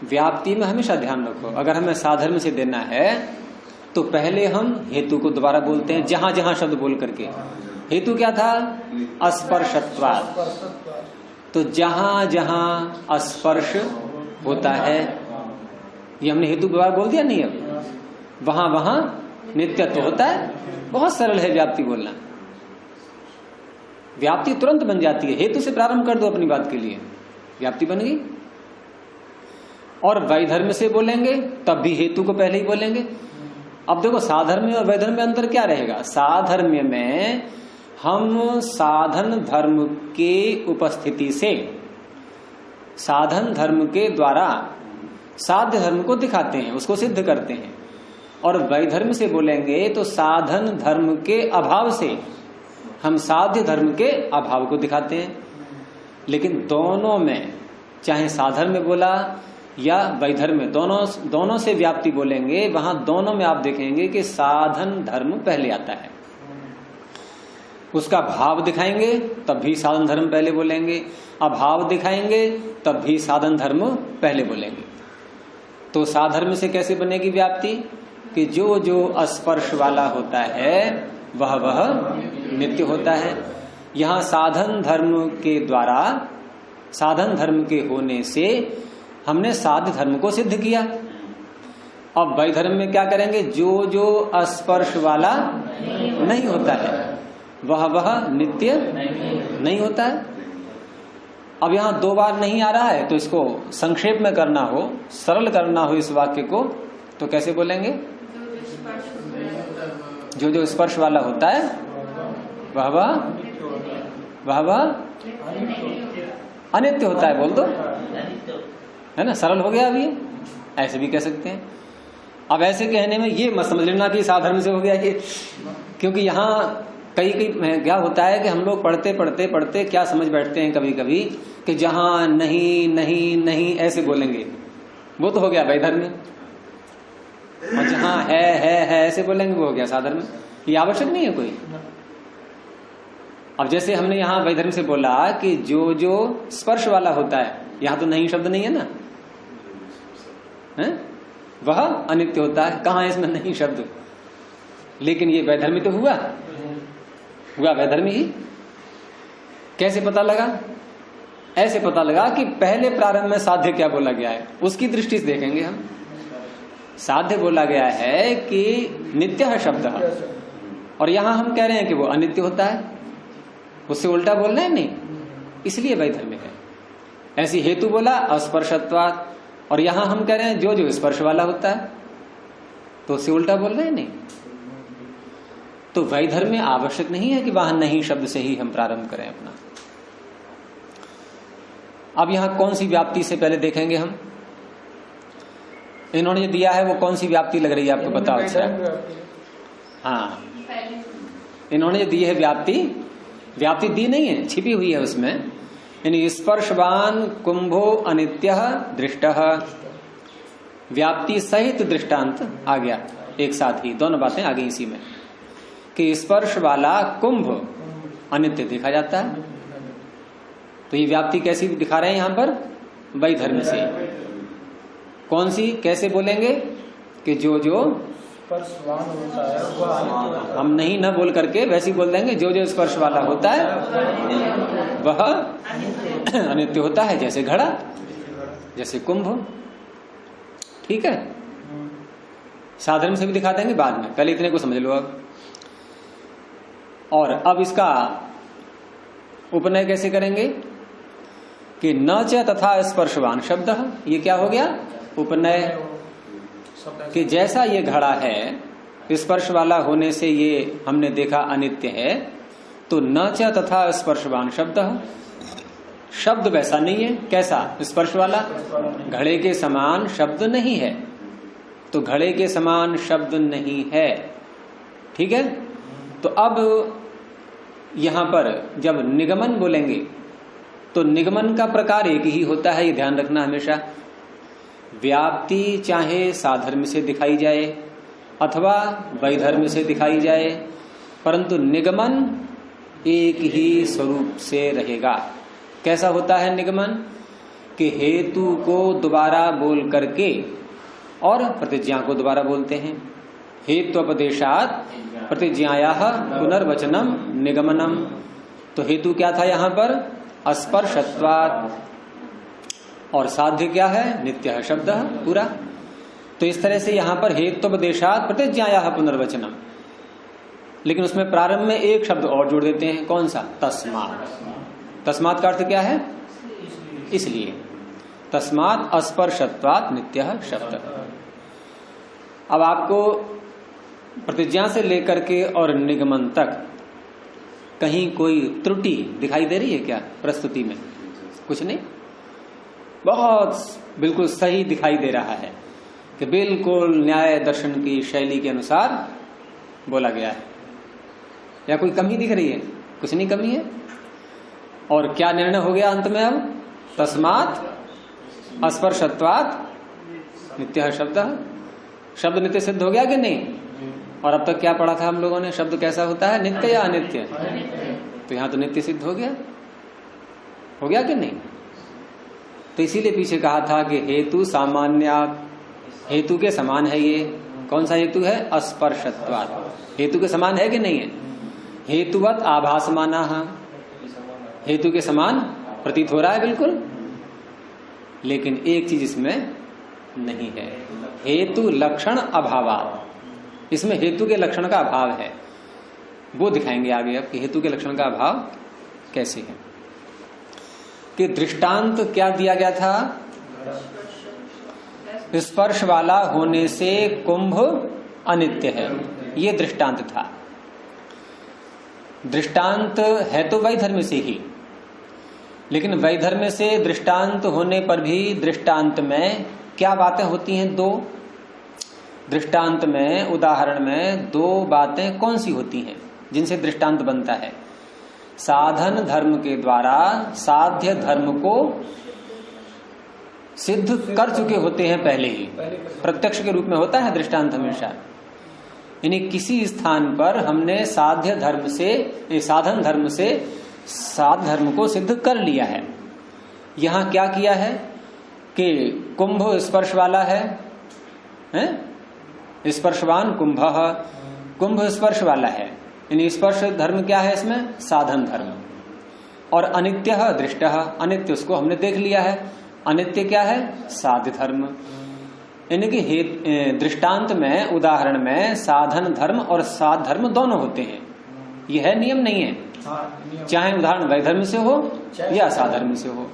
व्याप्ति में हमेशा ध्यान रखो, अगर हमें साधर्म से देना है तो पहले हम हेतु को दोबारा बोलते हैं जहां जहां शब्द बोल करके। हेतु क्या था? अस्पर्शत्वात्। तो जहां जहां स्पर्श होता है, ये हमने हेतु दोबारा बोल दिया नहीं? अब वहां वहां नित्यत्व होता है। बहुत सरल है व्याप्ति बोलना। व्याप्ति तुरंत बन जाती है। हेतु से प्रारंभ कर दो अपनी बात के लिए, व्याप्ति बन गई। और वैधर्म से बोलेंगे तब भी हेतु को पहले ही बोलेंगे। अब देखो, साधर्म्य और वैधर्म में अंतर क्या रहेगा? साधर्म्य में हम साधन धर्म के उपस्थिति से, साधन धर्म के द्वारा साध्य धर्म को दिखाते हैं, उसको सिद्ध करते हैं। और वैधर्म से बोलेंगे तो साधन धर्म के अभाव से हम साध्य धर्म के अभाव को दिखाते हैं। लेकिन दोनों में, चाहे साधर्म में बोला या वैधर्म में, दोनों से व्याप्ति बोलेंगे, वहां दोनों में आप देखेंगे कि साधन धर्म पहले आता है। उसका भाव दिखाएंगे तब भी साधन धर्म पहले बोलेंगे, अभाव दिखाएंगे तब भी साधन धर्म पहले बोलेंगे। तो साधर्म से कैसे बनेगी व्याप्ति? कि जो जो स्पर्श वाला होता है वह वह नित्य होता है। यहाँ साधन धर्म के द्वारा, साधन धर्म के होने से हमने साध्य धर्म को सिद्ध किया। अब वैधर्म में क्या करेंगे? जो जो स्पर्श वाला नहीं होता है वह वह नित्य नहीं होता है। अब यहाँ दो बार नहीं आ रहा है तो इसको संक्षेप में करना हो, सरल करना हो इस वाक्य को, तो कैसे बोलेंगे? जो जो स्पर्श वाला होता है वह अनित्य होता है। बोल दो, है ना, सरल हो गया। अभी ऐसे भी कह सकते हैं। अब ऐसे कहने में ये मत समझ लेना कि साधर्म से हो गया ये, क्योंकि यहाँ कई क्या होता है कि हम लोग पढ़ते पढ़ते पढ़ते क्या समझ बैठते हैं कभी कभी कि जहां नहीं नहीं नहीं ऐसे बोलेंगे वो तो हो गया वैधर्म, और जहां है ऐसे बोलेंगे वो हो गया साधर्म। ये आवश्यक नहीं है कोई। अब जैसे हमने यहाँ वैधर्म से बोला कि जो जो स्पर्श वाला होता है, यहाँ तो नहीं शब्द नहीं है ना, है? वह अनित्य होता है। कहाँ है इसमें नहीं शब्द? लेकिन ये वैधर्मी तो हुआ वैधर्मी ही। कैसे पता लगा? ऐसे पता लगा कि पहले प्रारंभ में साध्य क्या बोला गया है उसकी दृष्टि से देखेंगे हम। साध्य बोला गया है कि नित्य है शब्द, और यहां हम कह रहे हैं कि वो अनित्य होता है। उससे उल्टा बोल रहे हैं नहीं, इसलिए वैधर्म्य है। ऐसी हेतु बोला अस्पर्शत्वात्, और यहां हम कह रहे हैं जो जो स्पर्श वाला होता है, तो उससे उल्टा बोल रहे हैं नहीं। तो वैधर्म्य आवश्यक नहीं है कि वहां नहीं शब्द से ही हम प्रारंभ करें अपना। अब यहां कौन सी व्याप्ति से पहले देखेंगे हम। इन्होंने जो दिया है वो कौन सी व्याप्ति लग रही है आपको बताओ? अच्छा, हाँ, इन्होंने जो दी है व्याप्ति दी नहीं है, छिपी हुई है उसमें। यानी स्पर्शवान कुंभो अनित्य दृष्टः, व्याप्ति सहित दृष्टांत आ गया एक साथ ही, दोनों बातें आ गई इसी में कि स्पर्श वाला कुंभ अनित्य देखा जाता है। तो ये व्याप्ति कैसी दिखा रहे हैं यहां पर? वैधर्म्य से। कौन सी? कैसे बोलेंगे कि जो जो स्पर्शवान होता है वह, हम नहीं न बोल करके वैसे ही बोल देंगे जो जो स्पर्श वाला होता है वह अनित्य होता है, जैसे घड़ा, जैसे कुंभ। ठीक है, साधर्म से भी दिखा देंगे बाद में, पहले इतने को समझ लो अब। और अब इसका उपनय कैसे करेंगे कि न च तथा स्पर्शवान शब्द, ये क्या हो गया? उपनय। कि जैसा ये घड़ा है स्पर्श वाला होने से ये हमने देखा अनित्य है, तो न च तथा स्पर्शवान शब्द, शब्द वैसा नहीं है। कैसा? स्पर्श वाला। घड़े के समान शब्द नहीं है, तो घड़े के समान शब्द नहीं है। ठीक है, तो अब यहां पर जब निगमन बोलेंगे तो निगमन का प्रकार एक ही होता है, ये ध्यान रखना हमेशा। व्याप्ति चाहे साधर्म से दिखाई जाए अथवा वैधर्म से दिखाई जाए, परंतु निगमन एक ही स्वरूप से रहेगा। कैसा होता है निगमन? कि हेतु को दोबारा बोल करके और प्रतिज्ञा को दोबारा बोलते हैं। हेत्वोपदेशात् प्रतिज्ञायाः पुनर्वचनम निगमनम। तो हेतु क्या था यहां पर? अस्पर्शत्वात्, और साध्य क्या है? नित्य है शब्द पूरा। तो इस तरह से यहां पर हेत्वोपदेशात् प्रतिज्ञायाः पुनर्वचनम, लेकिन उसमें प्रारंभ में एक शब्द और जोड़ देते हैं। कौन सा? तस्मात्। तस्मात् का अर्थ क्या है? इसलिए। तस्मात् अस्पर्शत्वात् नित्य शब्द। अब आपको प्रतिज्ञा से लेकर के और निगमन तक कहीं कोई त्रुटि दिखाई दे रही है क्या प्रस्तुति में? कुछ नहीं, बहुत बिल्कुल सही दिखाई दे रहा है कि बिल्कुल न्याय दर्शन की शैली के अनुसार बोला गया है। या कोई कमी दिख रही है? कुछ नहीं कमी है। और क्या निर्णय हो गया अंत में? अब तस्मात् अस्पर्शत्वात् नित्य शब्द। शब्द नित्य सिद्ध हो गया कि नहीं? और अब तक क्या पढ़ा था हम लोगों ने? शब्द कैसा होता है? नित्य या अनित्य? तो यहां तो नित्य सिद्ध हो गया कि नहीं? तो इसीलिए पीछे कहा था कि हेतु सामान्यात्, हेतु के समान है ये। कौन सा हेतु है? अस्पर्शत्वात्। हेतु के समान है कि नहीं है? हेतुवत् आभासमानः, हेतु के समान प्रतीत हो रहा है बिल्कुल, लेकिन एक चीज इसमें नहीं है, हेतु लक्षण अभावात्। इसमें हेतु के लक्षण का अभाव है, वो दिखाएंगे आगे अब कि हेतु के लक्षण का अभाव कैसे है। कि दृष्टांत क्या दिया गया था? स्पर्श वाला होने से कुंभ अनित्य है। ये दृष्टांत था। दृष्टांत है तो वैधर्म से ही, लेकिन वैधर्म से दृष्टांत होने पर भी दृष्टांत में क्या बातें होती हैं? दो। दृष्टांत में, उदाहरण में दो बातें कौन सी होती हैं जिनसे दृष्टांत बनता है? साधन धर्म के द्वारा साध्य धर्म को सिद्ध कर चुके होते हैं पहले ही, प्रत्यक्ष के रूप में होता है दृष्टांत हमेशा। यानी किसी स्थान पर हमने साधन धर्म से साध धर्म को सिद्ध कर लिया है। यहां क्या किया है कि कुंभ स्पर्श वाला है? स्पर्शवान कुंभ, कुंभ स्पर्श वाला है। यानी स्पर्श धर्म क्या है इसमें? साधन धर्म। और अनित्य दृष्ट, अनित्य उसको हमने देख लिया है। अनित्य क्या है? साध्य धर्म। यानी कि दृष्टांत में, उदाहरण में साधन धर्म और साध धर्म दोनों होते हैं। यह है नियम नहीं है, चाहे उदाहरण वैधर्म से हो या साधर्म से हो।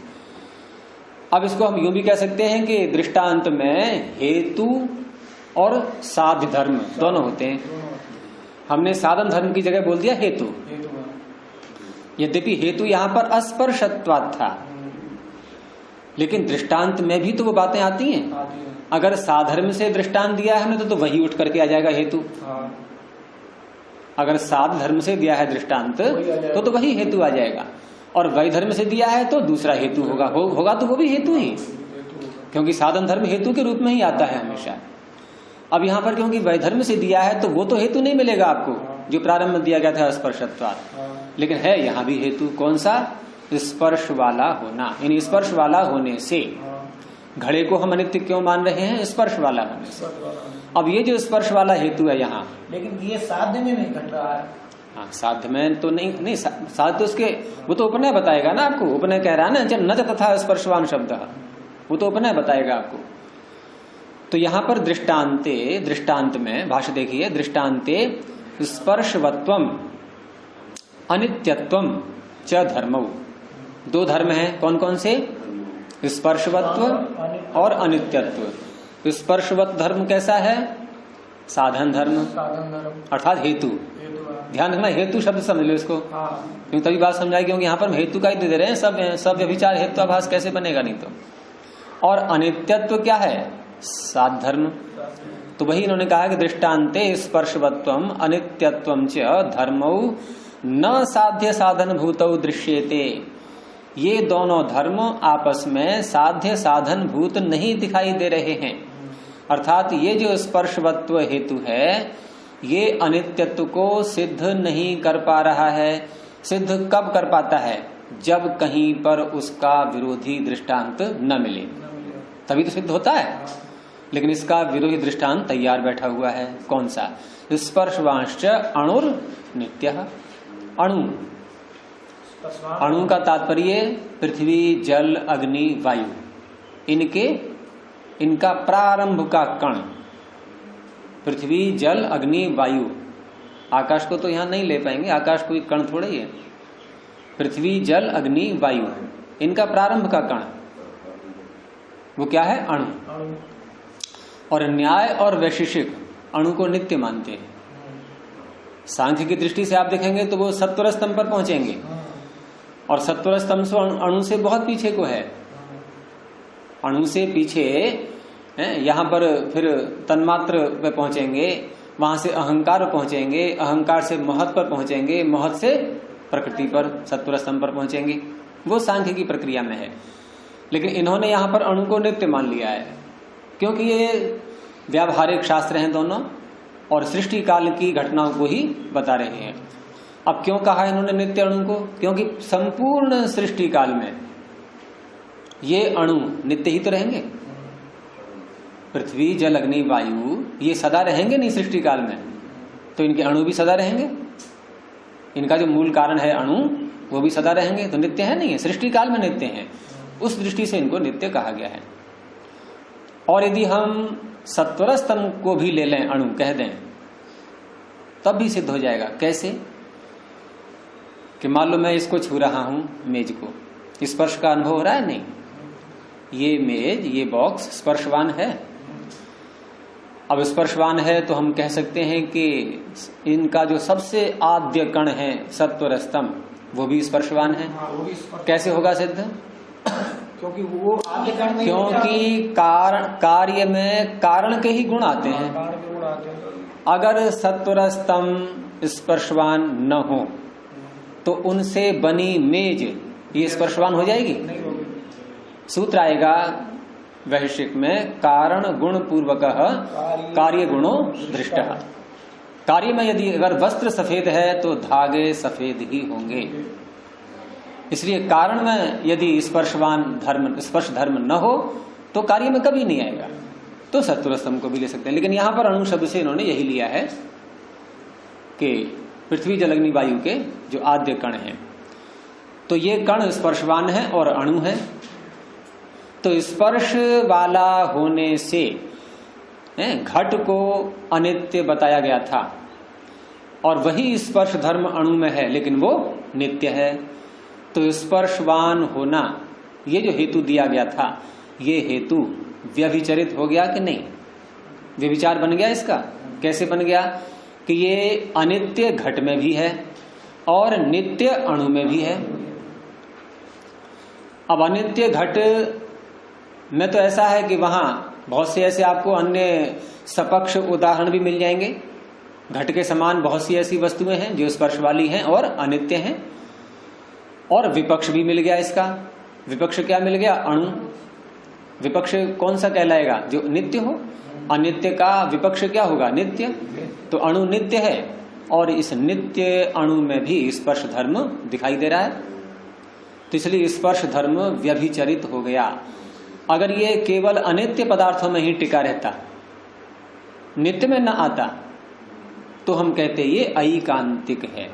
अब इसको हम यूं भी कह सकते हैं कि दृष्टांत में हेतु और साध्य धर्म दोनों होते हैं। हमने साधन धर्म की जगह बोल दिया हेतु, यद्यपि हेतु यहां पर अस्पर्शत्वात् था, लेकिन दृष्टांत में भी तो वो बातें आती हैं। अगर साधर्म से दृष्टांत दिया है हमने तो वही उठ करके आ जाएगा हेतु। अगर साध धर्म से दिया है दृष्टांत तो वही हेतु आ जाएगा, और वैधर्म से दिया है तो दूसरा हेतु होगा तो वो भी हेतु ही, क्योंकि साधन धर्म हेतु के रूप में ही आता है हमेशा। अब यहाँ पर क्योंकि वैधर्म से दिया है तो वो तो हेतु नहीं मिलेगा आपको जो प्रारंभ में दिया गया था स्पर्शत्वात्, लेकिन है यहाँ भी हेतु। कौन सा? स्पर्श वाला होना। यानी स्पर्श वाला होने से घड़े को हम अनित्य क्यों मान रहे हैं? स्पर्श वाला होने से। अब ये जो स्पर्श वाला हेतु है यहाँ, लेकिन ये साध्य में नहीं घट रहा है। हाँ, साध्य में तो नहीं साध्य तो उसके वो तो उपनय बताएगा ना आपको। उपनय कह रहा है ना, न तथा स्पर्शवान शब्द, वो तो उपनय बताएगा आपको। तो यहाँ पर दृष्टांत में भाष्य देखिए, दृष्टांते स्पर्शवत्वम अनित्यत्वम च धर्मौ। दो धर्म हैं, कौन कौन से? स्पर्शवत्व और अनित्यत्व। स्पर्शवत्व धर्म कैसा है? साधन धर्म, अर्थात हेतु। ध्यान रखना, हेतु शब्द समझ लो इसको, क्योंकि तभी बात समझाई, क्योंकि यहाँ पर हम हेतु का ही दे रहे हैं। सब व्यभिचार हेतुआभास कैसे बनेगा? नहीं तो। और अनित्यत्व क्या है? साध धर्म। तो वही इन्होंने कहा कि दृष्टांते स्पर्शवत्वम अनित्यत्वम च धर्मौ न साध्य साधन भूतौ दृश्येते। ये दोनों धर्म आपस में साध्य साधन भूत नहीं दिखाई दे रहे हैं। अर्थात ये जो स्पर्शवत्व हेतु है ये अनित्यत्व को सिद्ध नहीं कर पा रहा है। सिद्ध कब कर पाता है? जब कहीं पर उसका विरोधी दृष्टांत न मिले, तभी तो सिद्ध होता है। लेकिन इसका विरोधी दृष्टांत तैयार बैठा हुआ है। कौन सा? स्पर्शवांश्च अणुर नित्यः। अणु का तात्पर्य पृथ्वी जल अग्नि वायु, इनका प्रारंभ का कण। पृथ्वी जल अग्नि वायु, आकाश को तो यहां नहीं ले पाएंगे, आकाश कोई कण थोड़ा ही है। पृथ्वी जल अग्नि वायु, इनका प्रारंभ का कण वो क्या है? अणु। और न्याय और वैशेषिक अणु को नित्य मानते हैं। सांख्य की दृष्टि से आप देखेंगे तो वो सत्वर स्तंभ पर पहुंचेंगे, और सत्वर स्तंभ से अणु से बहुत पीछे को है। अणु से पीछे यहां पर फिर तन्मात्र पे पहुंचेंगे, वहां से अहंकार पहुंचेंगे, अहंकार से महत पर पहुंचेंगे, महत से प्रकृति पर, सत्वर स्तंभ पर पहुंचेंगे। वो सांख्य की प्रक्रिया में है। लेकिन इन्होंने यहां पर अणु को नित्य मान लिया है, क्योंकि ये व्यावहारिक शास्त्र हैं दोनों, और सृष्टि काल की घटनाओं को ही बता रहे हैं। अब क्यों कहा इन्होंने नित्य अणु को? क्योंकि संपूर्ण सृष्टि काल में ये अणु नित्य ही तो रहेंगे। पृथ्वी जल अग्नि वायु ये सदा रहेंगे नहीं सृष्टि काल में, तो इनके अणु भी सदा रहेंगे। इनका जो मूल कारण है अणु, वो भी सदा रहेंगे। तो नित्य है नहीं है, सृष्टि काल में नित्य है। उस दृष्टि से इनको नित्य कहा गया है। और यदि हम सत्वर स्तंभ को भी ले लें, अणु कह दें, तब भी सिद्ध हो जाएगा। कैसे? कि मान लो मैं इसको छू रहा हूं, मेज को, स्पर्श का अनुभव हो रहा है? नहीं। ये मेज, ये बॉक्स स्पर्शवान है। अब स्पर्शवान है तो हम कह सकते हैं कि इनका जो सबसे आद्य कण है सत्वर स्तंभ, वो भी स्पर्शवान है। वो भी स्पर्श। कैसे होगा सिद्ध? क्योंकि वो आद्य कण नहीं, क्योंकि कार्य में कारण के ही गुण आते हैं। कारण के गुण आते हैं। अगर सत्वर स्तंभ स्पर्शवान न हो तो उनसे बनी मेज ये स्पर्शवान हो जाएगी? नहीं होगी। सूत्र आएगा वैशिक में, कारण गुण पूर्वक कार्य गुणो दृष्ट। कार्य में यदि अगर वस्त्र सफेद है तो धागे सफेद ही होंगे। इसलिए कारण में यदि स्पर्शवान धर्म, स्पर्श धर्म न हो तो कार्य में कभी नहीं आएगा। तो सत्वर स्तंभ को भी ले सकते हैं, लेकिन यहां पर अणु शब्द से इन्होंने यही लिया है कि पृथ्वी जल अग्नि वायु के जो आद्य कण हैं, तो ये कण स्पर्शवान है और अणु है। तो स्पर्श वाला होने से घट को अनित्य बताया गया था, और वही स्पर्श धर्म अणु में है लेकिन वो नित्य है। तो स्पर्शवान होना ये जो हेतु दिया गया था, ये हेतु व्यभिचरित हो गया कि नहीं? व्यभिचार बन गया इसका। कैसे बन गया? कि ये अनित्य घट में भी है और नित्य अणु में भी है। अब अनित्य घट में तो ऐसा है कि वहां बहुत से ऐसे आपको अन्य सपक्ष उदाहरण भी मिल जाएंगे। घट के समान बहुत सी ऐसी वस्तुएं हैं जो स्पर्श वाली हैं और अनित्य हैं। और विपक्ष भी मिल गया इसका। विपक्ष क्या मिल गया? अणु। विपक्ष कौन सा कहलाएगा? जो नित्य हो। अनित्य का विपक्ष क्या होगा? नित्य। तो अणु नित्य है और इस नित्य अणु में भी स्पर्श धर्म दिखाई दे रहा है। तो इसलिए स्पर्श धर्म व्यभिचरित हो गया। अगर ये केवल अनित्य पदार्थों में ही टिका रहता, नित्य में न आता, तो हम कहते ये अईकांतिक है।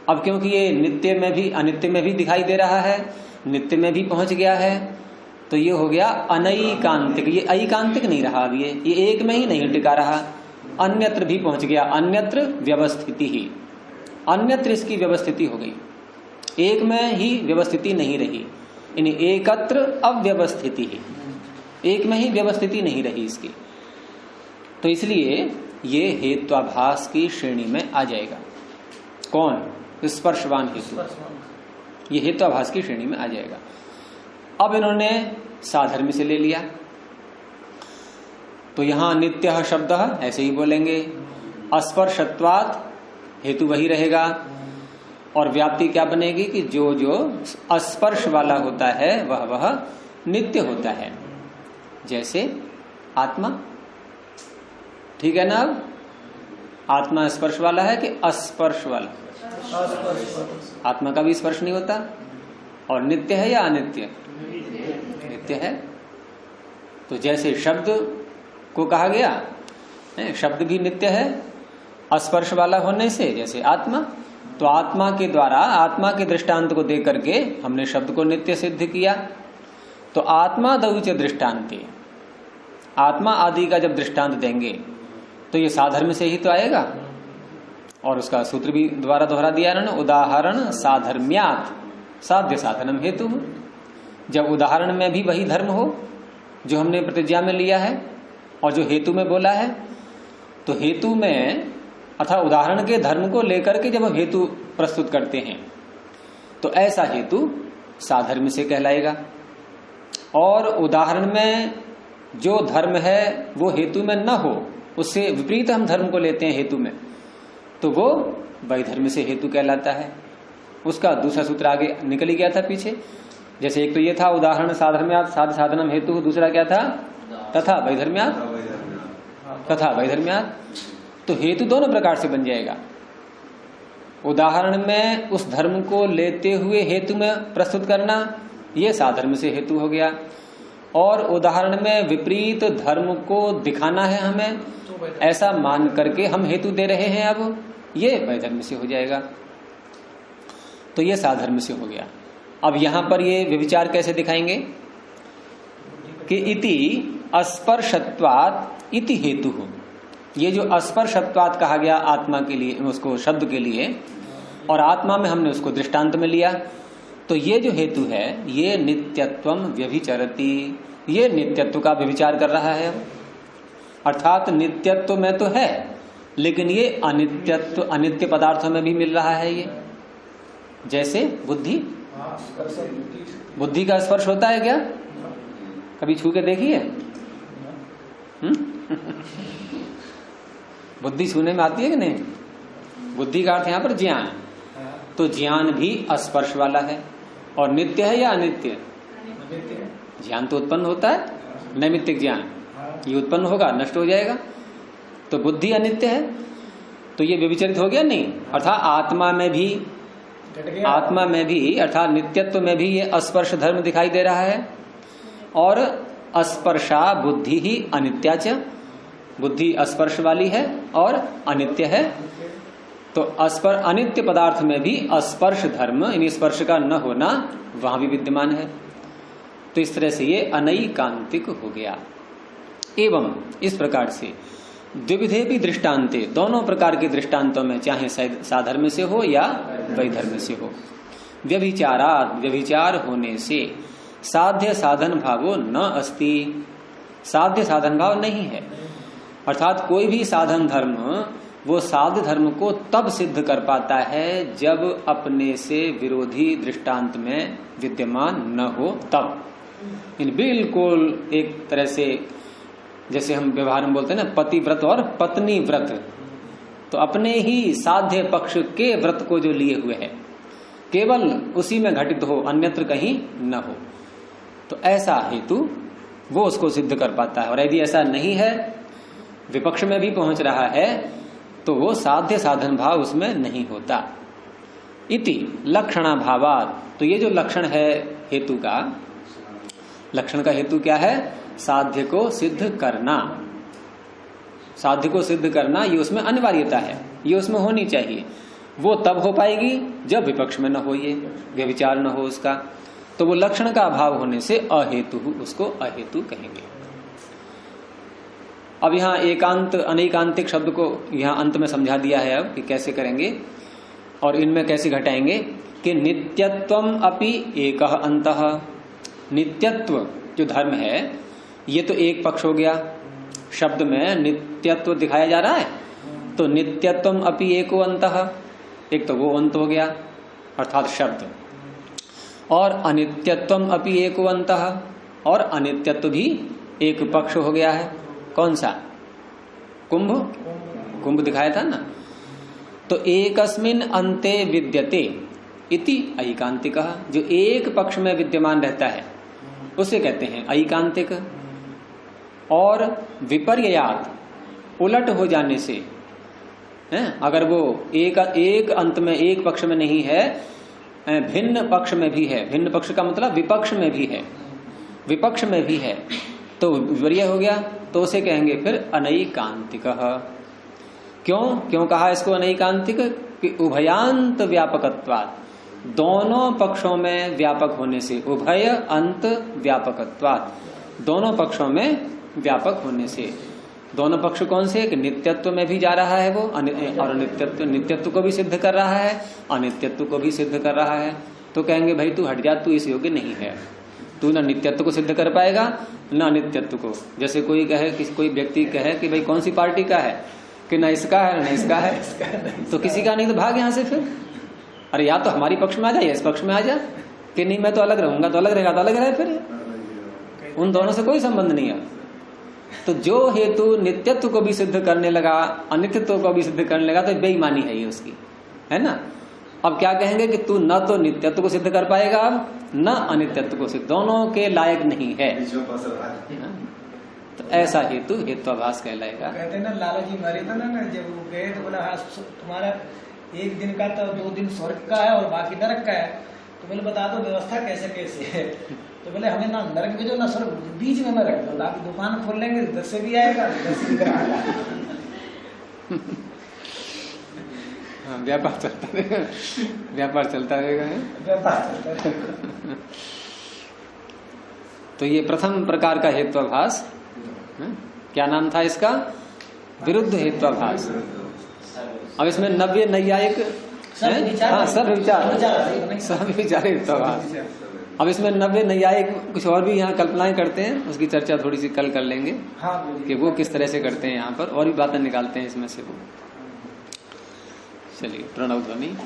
अब क्योंकि ये नित्य में भी अनित्य में भी दिखाई दे रहा है, नित्य में भी पहुंच गया है, तो ये हो गया अनईकांतिक। ये अईकांतिक नहीं रहा। अब ये एक में ही नहीं टिका रहा, अन्यत्र भी पहुंच गया। अन्यत्र व्यवस्थिति ही, अन्यत्र इसकी व्यवस्थिति हो गई, एक में ही व्यवस्थिति नहीं रही। यानी एकत्र अव्यवस्थिति ही, एक में ही व्यवस्थिति नहीं रही इसकी। तो इसलिए ये हेत्वाभास की श्रेणी में आ जाएगा। कौन? स्पर्शवान हेतु, ये हेत्वाभास की श्रेणी में आ जाएगा। अब इन्होंने साधर्म्य से ले लिया, तो यहां नित्य शब्द ऐसे ही बोलेंगे। अस्पर्शत्वात् हेतु वही रहेगा, और व्याप्ति क्या बनेगी कि जो जो अस्पर्श वाला होता है वह नित्य होता है। जैसे आत्मा, ठीक है ना? अब आत्मा स्पर्श वाला है कि अस्पर्श वाला? आत्मा का भी स्पर्श नहीं होता, और नित्य है या अनित्य? नित्य है। तो जैसे शब्द को कहा गया शब्द भी नित्य है अस्पर्श वाला होने से, जैसे आत्मा। तो आत्मा के द्वारा, आत्मा के दृष्टांत को दे करके हमने शब्द को नित्य सिद्ध किया। तो आत्मा दौच दृष्टांते, आत्मा आदि का जब दृष्टांत देंगे तो ये साधर्म से ही तो आएगा। और उसका सूत्र भी द्वारा दोहरा दिया ना, उदाहरण साधर्म्यात् साध्य साधनम हेतु। जब उदाहरण में भी वही धर्म हो जो हमने प्रतिज्ञा में लिया है और जो हेतु में बोला है, तो हेतु में अर्थात उदाहरण के धर्म को लेकर के जब हम हेतु प्रस्तुत करते हैं तो ऐसा हेतु साधर्म से कहलाएगा। और उदाहरण में जो धर्म है वो हेतु में न हो, उससे विपरीत हम धर्म को लेते हैं हेतु में, तो वो वैधर्म से हेतु कहलाता है। उसका दूसरा सूत्र आगे निकल ही गया था पीछे। जैसे एक तो ये था उदाहरण साधर्म्यात् साध्य साधनम हेतु, दूसरा क्या था? तथा वैधर्म्यात् तथा वैधर्म्यात्। तो हेतु दोनों प्रकार से बन जाएगा। उदाहरण में उस धर्म को लेते हुए हेतु में प्रस्तुत करना, ये साधर्म से हेतु हो गया। और उदाहरण में विपरीत धर्म को दिखाना है हमें, ऐसा मान करके हम हेतु दे रहे हैं, अब ये वैधर्म से हो जाएगा। तो ये साधर्म से हो गया। अब यहां पर ये व्यभिचार कैसे दिखाएंगे कि इति अस्पर्शत्वात् इति हेतु हो। ये जो अस्पर्शत्वात् कहा गया आत्मा के लिए, उसको शब्द के लिए, और आत्मा में हमने उसको दृष्टांत में लिया, तो ये जो हेतु है ये नित्यत्वम व्यभिचरति, ये नित्यत्व का व्यभिचार कर रहा है। अर्थात नित्यत्व में तो है, लेकिन ये अनित्यत्व, अनित्य पदार्थों में भी मिल रहा है। ये जैसे बुद्धि, बुद्धि का स्पर्श होता है क्या? कभी छू के देखिए? बुद्धि छूने में आती है कि नहीं? बुद्धि का अर्थ यहां पर ज्ञान, तो ज्ञान भी स्पर्श वाला है। और नित्य है या अनित्य? ज्ञान तो उत्पन्न होता है, नैमित्तिक ज्ञान, ये उत्पन्न होगा, नष्ट हो जाएगा। तो बुद्धि अनित्य है, तो ये व्यभिचरित हो गया नहीं। अर्थात आत्मा में भी अर्थात नित्यत्व में भी ये स्पर्श धर्म दिखाई दे रहा है। और स्पर्शा बुद्धि ही अनित्याच, बुद्धि स्पर्श वाली है और अनित्य है। तो अनित्य पदार्थ में भी स्पर्श धर्म, यानी स्पर्श का न होना वहां भी विद्यमान है। तो इस तरह से ये अनैकांतिक हो गया। एवं इस प्रकार से द्विविधे भी दृष्टांते, दोनों प्रकार के दृष्टांतों में, चाहे साधर्म से हो या वैधर्म से हो, व्यभिचारात्, व्यभिचार होने से साध्य साधन भावो न अस्ति, साध्य साधन भाव नहीं है। अर्थात कोई भी साधन धर्म वो साध्य धर्म को तब सिद्ध कर पाता है जब अपने से विरोधी दृष्टांत में विद्यमान न हो तब। इन बिल्कुल एक तरह से जैसे हम व्यवहार में बोलते हैं ना, पति व्रत और पत्नी व्रत, तो अपने ही साध्य पक्ष के व्रत को जो लिए हुए है केवल उसी में घटित हो, अन्यत्र कहीं न हो, तो ऐसा हेतु वो उसको सिद्ध कर पाता है। और यदि ऐसा नहीं है, विपक्ष में भी पहुंच रहा है, तो वो साध्य साधन भाव उसमें नहीं होता। इति लक्षणाभावात्, तो ये जो लक्षण है हेतु का, लक्षण का हेतु क्या है? साध्य को सिद्ध करना, साध्य को सिद्ध करना ये उसमें अनिवार्यता है, ये उसमें होनी चाहिए। वो तब हो पाएगी जब विपक्ष में न हो, ये व्यभिचार न हो उसका। तो वो लक्षण का अभाव होने से अहेतु, उसको अहेतु कहेंगे। अब यहाँ एकांत अनैकांतिक शब्द को यहाँ अंत में समझा दिया है अब कि कैसे करेंगे और इनमें कैसे घटाएंगे कि नित्यत्वम अपि एकः अंतः, नित्यत्व जो धर्म है ये तो एक पक्ष हो गया, शब्द में नित्यत्व दिखाया जा रहा है, तो नित्यत्वम अपि एको अंतः, एक तो वो अंत हो गया अर्थात शब्द, और अनित्यत्वम अपि एको अंतः, और अनित्यत्व भी एक पक्ष हो गया है। कौन सा? कुंभ, कुंभ दिखाया था ना। तो एकस्मिन अंते विद्यते इति ऐकांतिकः, जो एक पक्ष में विद्यमान रहता है उसे कहते हैं ऐकांतिक। और विपर्ययात, उलट हो जाने से है, अगर वो एक अंत में, एक पक्ष में नहीं है, भिन्न पक्ष में भी है, भिन्न पक्ष का मतलब विपक्ष में भी है, विपक्ष में भी है, तो विपर्य हो गया, तो उसे कहेंगे फिर अनैकांतिक। क्यों कहा इसको अनैकांतिक? कि उभयांत व्यापकत्वात्, दोनों पक्षों में व्यापक होने से, उभय अंत व्यापकत्वात्, दोनों पक्षों में व्यापक होने से। दोनों पक्ष कौन से? कि नित्यत्व में भी जा रहा है वो, और नित्यत्व को भी सिद्ध कर रहा है, अनित्यत्व को भी सिद्ध कर रहा है। तो कहेंगे भाई तू हट जा, तू इस योग्य नहीं है, तू न नित्यत्व को सिद्ध कर पाएगा न अनित्यत्व को। जैसे कोई कहे, कोई व्यक्ति कहे कि भाई कौन सी पार्टी का है, कि न इसका है न इसका है, तो किसी का नहीं तो भाग यहां से फिर। अरे या तो हमारी पक्ष में आ जा या इस पक्ष में आ जा, कि नहीं मैं तो अलग रहूंगा, तो अलग रहेगा तो अलग रहे, फिर उन दोनों से कोई संबंध नहीं है। तो जो हेतु नित्यत्व को भी सिद्ध करने लगा, अनित्यत्व को भी सिद्ध करने लगा, तो बेईमानी है ये उसकी, है ना। अब क्या कहेंगे कि तू न तो नित्यत्व को सिद्ध कर पाएगा न अनित्यत्व को सिद्ध, दोनों के लायक नहीं है। तो ऐसा हेतु हेत्वाभास कहलाएगा। कहते ना लाला जी मरे थे ना, जब वो गए तो बोला हाँ तुम्हारा एक दिन का तो 2 दिन स्वर्ग का है और बाकी नरक का है, तो बोले बता दो व्यवस्था कैसे कैसे है। तो बोले हमें ना नरक भेजो ना स्वर्ग, बीच में मैं रख दो, आप दुकान खोल लेंगे, इधर से भी आएगा इधर से भी आएगा। व्यापार चलता रहेगा, व्यापार चलता रहेगा, व्यापार चलता रहेगा। तो ये प्रथम प्रकार का हेत्वाभास, क्या नाम था इसका? विरुद्ध हेत्वाभास। अब इसमें नव्य नैयायिक, सब विचार हेत्वाभास, अब इसमें नव्य नैयायिक कुछ और भी यहाँ कल्पनाएं करते हैं, उसकी चर्चा थोड़ी सी कल कर लेंगे। हाँ, कि वो किस तरह से करते हैं, यहाँ पर और भी बातें निकालते हैं इसमें से वो। चलिए, प्रणव ध्वनि।